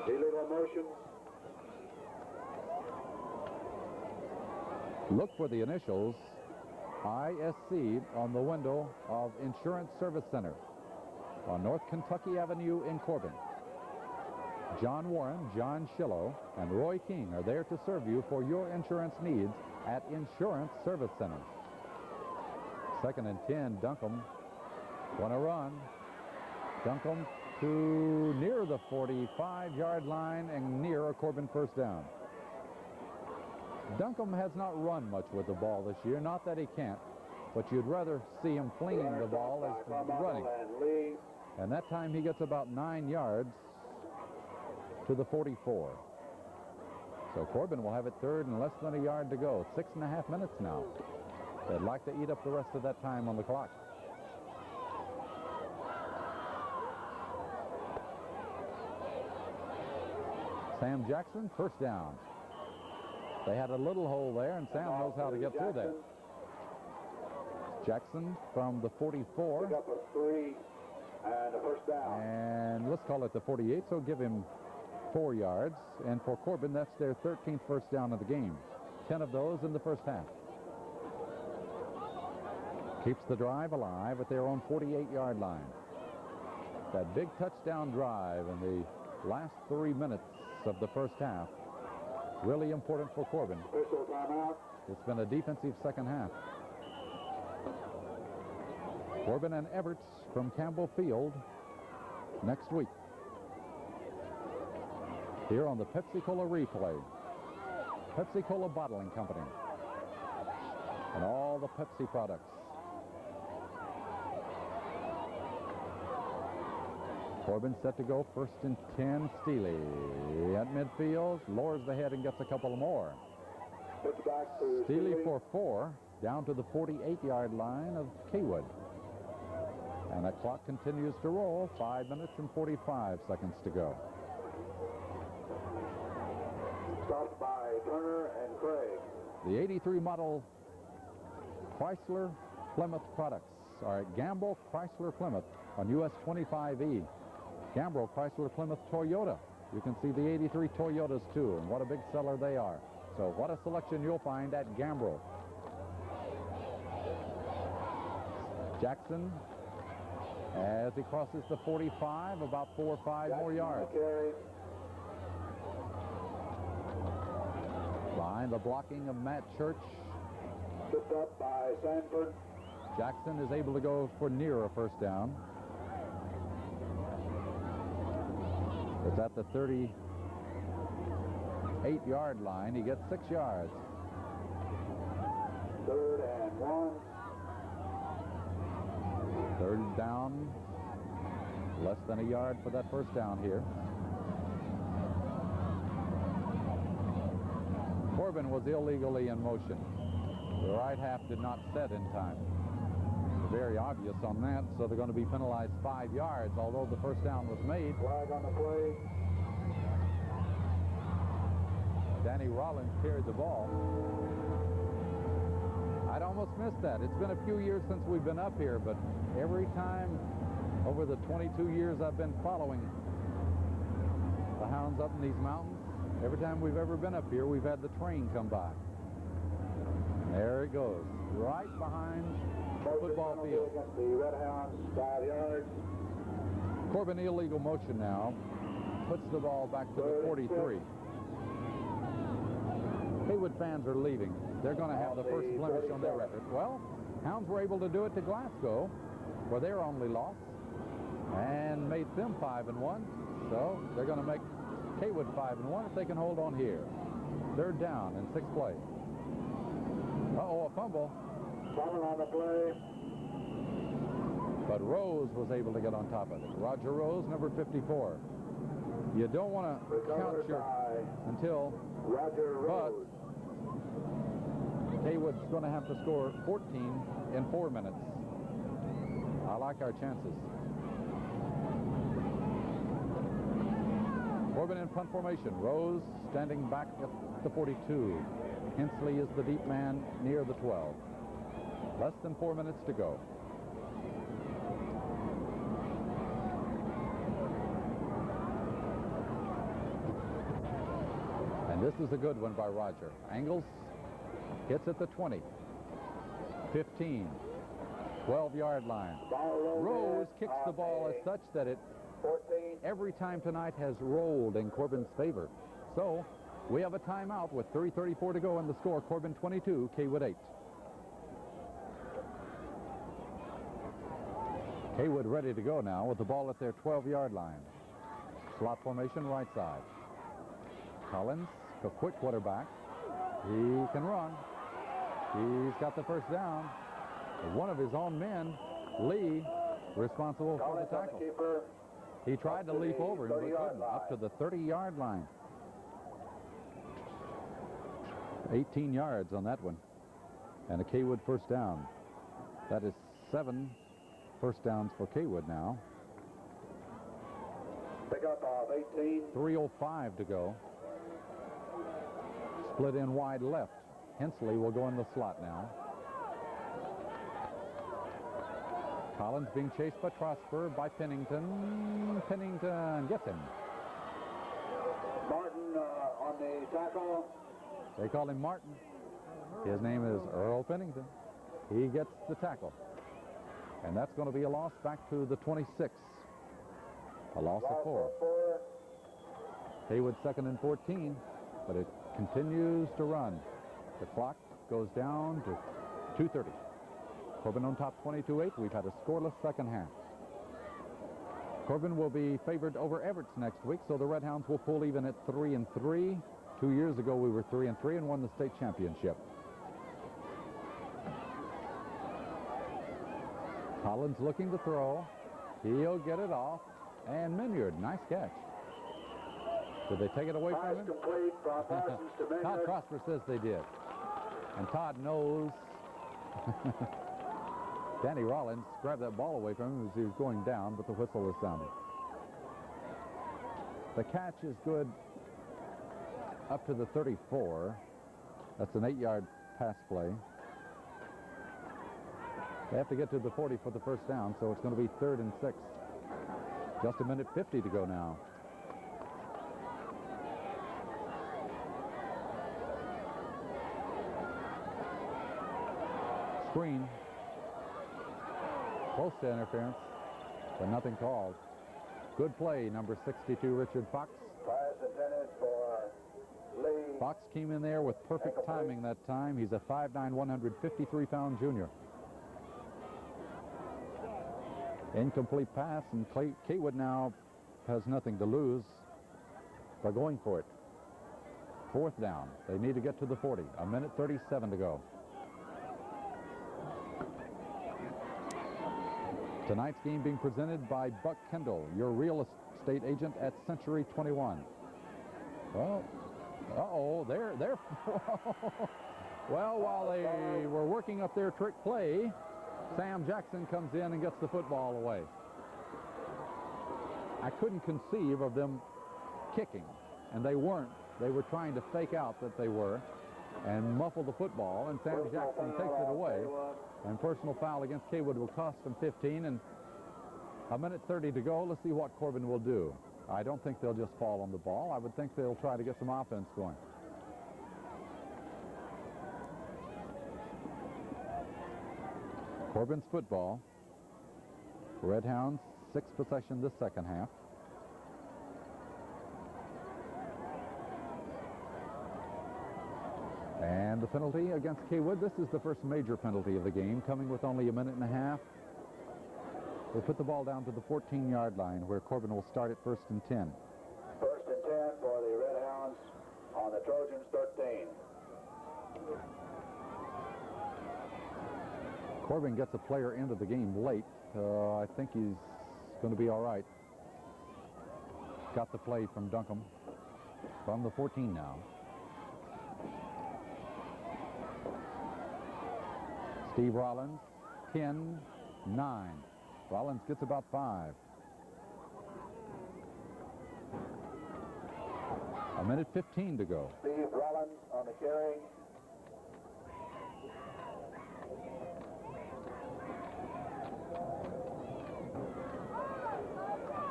Illegal motion. Look for the initials ISC on the window of Insurance Service Center on North Kentucky Avenue in Corbin. John Warren, John Schillo, and Roy King are there to serve you for your insurance needs at Insurance Service Center. 2nd and 10, Duncombe. Want to run. Duncombe to near the 45-yard line and near a Corbin first down. Duncombe has not run much with the ball this year. Not that he can't, but you'd rather see him flinging the ball as running. And that time he gets about 9 yards to the 44. So Corbin will have it 3rd and less than a yard to go. 6.5 minutes now. They'd like to eat up the rest of that time on the clock. Sam Jackson, first down. They had a little hole there, and Sam knows how to get through that. Jackson from the 44. Pick up a 3 and a first down. And let's call it the 48, so give him 4 yards. And for Corbin, that's their 13th first down of the game. 10 of those in the first half. Keeps the drive alive at their own 48-yard line. That big touchdown drive in the last 3 minutes of the first half. Really important for Corbin. Official timeout. It's been a defensive second half. Corbin and Everts from Campbell Field next week. Here on the Pepsi-Cola replay. Pepsi-Cola Bottling Company. And all the Pepsi products. Corbin set to go 1st and 10. Steely at midfield, lowers the head and gets a couple more. Steely for 4, down to the 48-yard line of Cawood. And that clock continues to roll. 5 minutes and 45 seconds to go. Stopped by Turner and Craig. The 83 model Chrysler Plymouth products are at Gamble Chrysler Plymouth on US 25E. Gamble Chrysler Plymouth Toyota. You can see the 83 Toyotas too, and what a big seller they are. So what a selection you'll find at Gamble. Jackson, as he crosses the 45, about 4 or 5 more yards. Behind the blocking of Matt Church. Picked up by Sanford. Jackson is able to go for near a first down. It's at the 38-yard line. He gets 6 yards. 3rd and 1. 3rd down. Less than a yard for that first down here. Corbin was illegally in motion. The right half did not set in time. Very obvious on that, so they're going to be penalized 5 yards, although the first down was made. Flag on the play. Danny Rollins carried the ball. I'd almost missed that. It's been a few years since we've been up here, but every time over the 22 years I've been following the hounds up in these mountains, every time we've ever been up here, we've had the train come by. There it goes, right behind the football field. The Red Hounds, 5 yards. Corbin illegal motion now. Puts the ball back to the 43. Haywood fans are leaving. They're going to have the first blemish on their record. Well, Hounds were able to do it to Glasgow, where their only loss, and made them 5-1. So they're going to make Cawood 5-1 if they can hold on here. 3rd down and 6 plays. Uh-oh, a fumble. Fumble on the play. But Rose was able to get on top of it. Roger Rose, number 54. You don't want to count your until Roger Rose. Cawood's going to have to score 14 in 4 minutes. I like our chances. Corbin in punt formation. Rose standing back at the 42. Hensley is the deep man near the 12. Less than 4 minutes to go. And this is a good one by Roger. Angles, hits at the 20. 15. 12-yard line. Rose kicks the ball as such that it every time tonight has rolled in Corbin's favor. So we have a timeout with 3:34 to go in the score. Corbin 22, Cawood 8. Cawood ready to go now with the ball at their 12-yard line. Slot formation right side. Collins, a quick quarterback. He can run. He's got the first down. One of his own men, Lee, responsible for the tackle. He tried to leap over him, but couldn't. Up to the 30-yard line. 18 yards on that one. And a Cawood first down. That is 7 first downs for Cawood now. Pick up of 18. 3:05 to go. Split in wide left. Hensley will go in the slot now. Collins being chased by Trosper, by Pennington. Pennington gets him. Martin on the tackle. They call him Martin. His name is Earl Pennington. He gets the tackle. And that's going to be a loss back to the 26. A loss of 4. Cawood 2nd and 14, but it continues to run. The clock goes down to 2:30. Corbin on top 22-8. We've had a scoreless second half. Corbin will be favored over Everett's next week, so the Red Hounds will pull even at 3-3. 2 years ago, we were 3-3 and won the state championship. Collins looking to throw. He'll get it off. And Minyard, nice catch. Did they take it away from him? Complete from Parsons to Minyard. Todd Prosper says they did. And Todd knows Danny Rollins grabbed that ball away from him as he was going down, but the whistle was sounded. The catch is good up to the 34. That's an 8-yard pass play. They have to get to the 40 for the first down, so it's going to be 3rd and 6. Just a minute 50 to go now. Screen. Close to interference, but nothing called. Good play, number 62, Richard Fox. Pass intended for Lee. Fox came in there with perfect timing that time. He's a 5'9", 153-pound junior. Incomplete pass, and Cawood now has nothing to lose by going for it. 4th down. They need to get to the 40. A minute 37 to go. Tonight's game being presented by Buck Kendall, your real estate agent at Century 21. Well, they're well, while they were working up their trick play, Sam Jackson comes in and gets the football away. I couldn't conceive of them kicking, and they weren't. They were trying to fake out that they were and muffle the football, and Sam Jackson takes it away. And personal foul against Cawood will cost them 15, and a minute 30 to go. Let's see what Corbin will do. I don't think they'll just fall on the ball. I would think they'll try to get some offense going. Corbin's football. Red Hounds, 6 possession this second half. And the penalty against Cawood. This is the first major penalty of the game, coming with only a minute and a half. We'll put the ball down to the 14-yard line, where Corbin will start at 1st and 10. 1st and 10 for the Red Hounds on the Trojans 13. Corbin gets a player into the game late. I think he's going to be all right. Got the play from Duncombe from the 14 now. Steve Rollins, 10, 9. Rollins gets about 5. A minute 15 to go. Steve Rollins on the carry.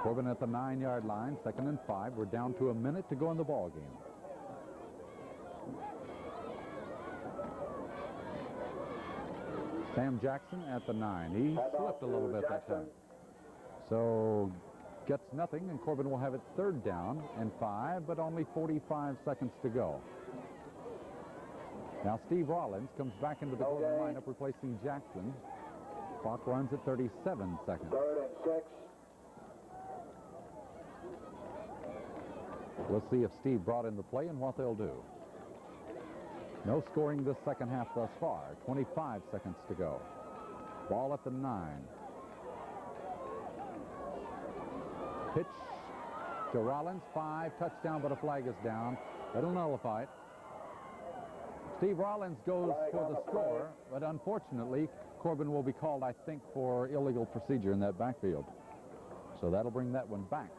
Corbin at the 9-yard line, 2nd and 5. We're down to a minute to go in the ball game. Sam Jackson at the 9. He slipped a little bit that time. So gets nothing, and Corbin will have it 3rd down and 5, but only 45 seconds to go. Now Steve Rollins comes back into the Corbin lineup, replacing Jackson. Clock runs at 37 seconds. 3rd and 6. We'll see if Steve brought in the play and what they'll do. No scoring this second half thus far. 25 seconds to go. Ball at the 9. Pitch to Rollins. 5. Touchdown, but a flag is down. That'll nullify it. Steve Rollins goes for the score, but unfortunately, Corbin will be called, I think, for illegal procedure in that backfield. So that'll bring that one back.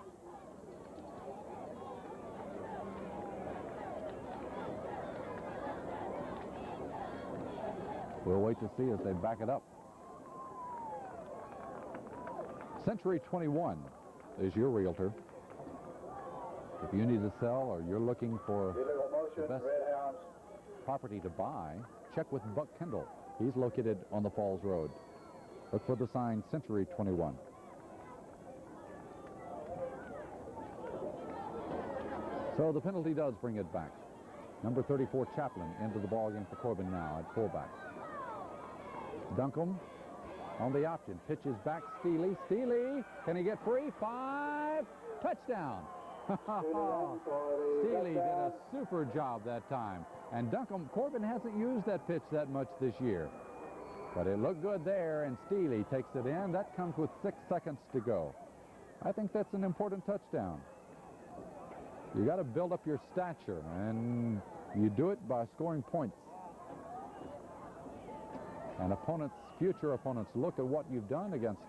We'll wait to see as they back it up. Century 21 is your realtor. If you need to sell or you're looking for the best property to buy, check with Buck Kendall. He's located on the Falls Road. Look for the sign Century 21. So the penalty does bring it back. Number 34, Chaplin, into the ballgame for Corbin now at fullback. Duncombe on the option. Pitches back. Steely. Steely. Can he get free? 5. Touchdown. Steely did a super job that time. And Duncombe, Corbin hasn't used that pitch that much this year. But it looked good there, and Steely takes it in. That comes with 6 seconds to go. I think that's an important touchdown. You got to build up your stature, and you do it by scoring points. And future opponents look at what you've done against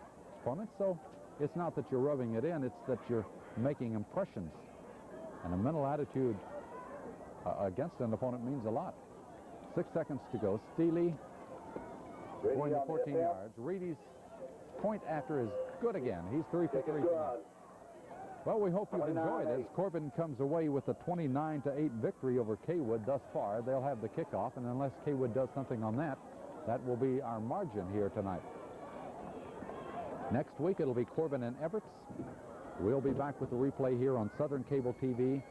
opponents, so it's not that you're rubbing it in, it's that you're making impressions. And a mental attitude against an opponent means a lot. 6 seconds to go. Steely going to 14 yards. Reedy's point after is good again. He's 3 for 3. Well, we hope you've enjoyed it as Corbin comes away with a 29-8 victory over Cawood thus far. They'll have the kickoff, and unless Cawood does something on that, that will be our margin here tonight. Next week, it'll be Corbin and Everett. We'll be back with the replay here on Southern Cable TV,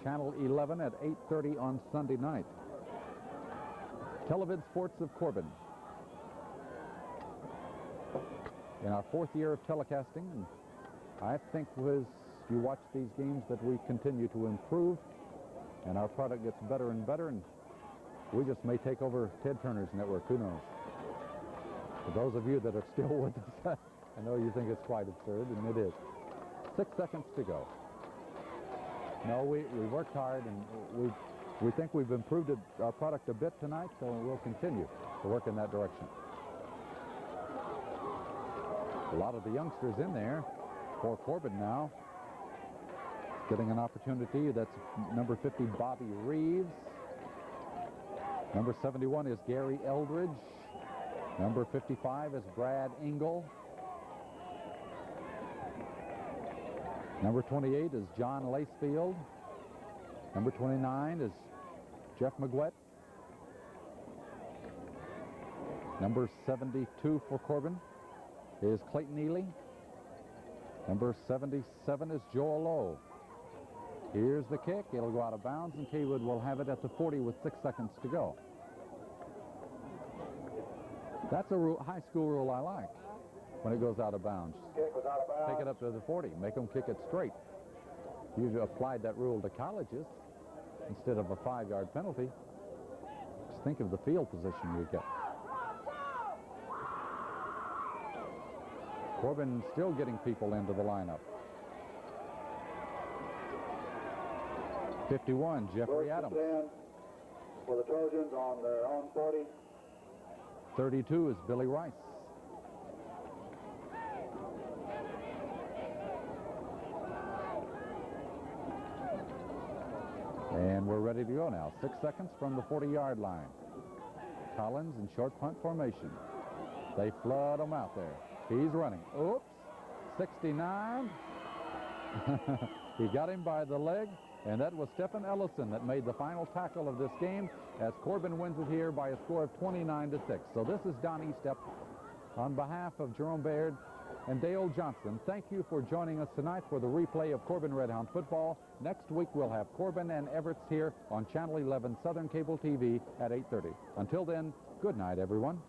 Channel 11 at 8:30 on Sunday night. Televid Sports of Corbin. In our 4th year of telecasting, and I think as you watch these games that we continue to improve, and our product gets better and better, and we just may take over Ted Turner's network. Who knows? For those of you that are still with us, I know you think it's quite absurd, and it is. 6 seconds to go. No, we worked hard, and we think we've improved our product a bit tonight, so we'll continue to work in that direction. A lot of the youngsters in there for Corbin now. Getting an opportunity. That's number 50, Bobby Reeves. Number 71 is Gary Eldridge. Number 55 is Brad Engel. Number 28 is John Lacefield. Number 29 is Jeff McGuett. Number 72 for Corbin is Clayton Ely. Number 77 is Joel Lowe. Here's the kick. It'll go out of bounds, and Cawood will have it at the 40 with 6 seconds to go. That's a high school rule I like. When it goes out of bounds, take it up to the 40. Make them kick it straight. You've applied that rule to colleges instead of a 5-yard penalty. Just think of the field position you get. Corbin still getting people into the lineup. 51, Jeffrey Adams. For the Trojans on their own 40. 32 is Billy Rice. And we're ready to go now. 6 seconds from the 40-yard line. Collins in short punt formation. They flood him out there. He's running. Oops. 69. He got him by the leg, and that was Stephen Ellison that made the final tackle of this game as Corbin wins it here by a score of 29-6. So this is Don Estep on behalf of Jerome Baird and Dale Johnson. Thank you for joining us tonight for the replay of Corbin Redhound football. Next week we'll have Corbin and Everett's here on Channel 11 Southern Cable TV at 8:30. Until then, good night, everyone.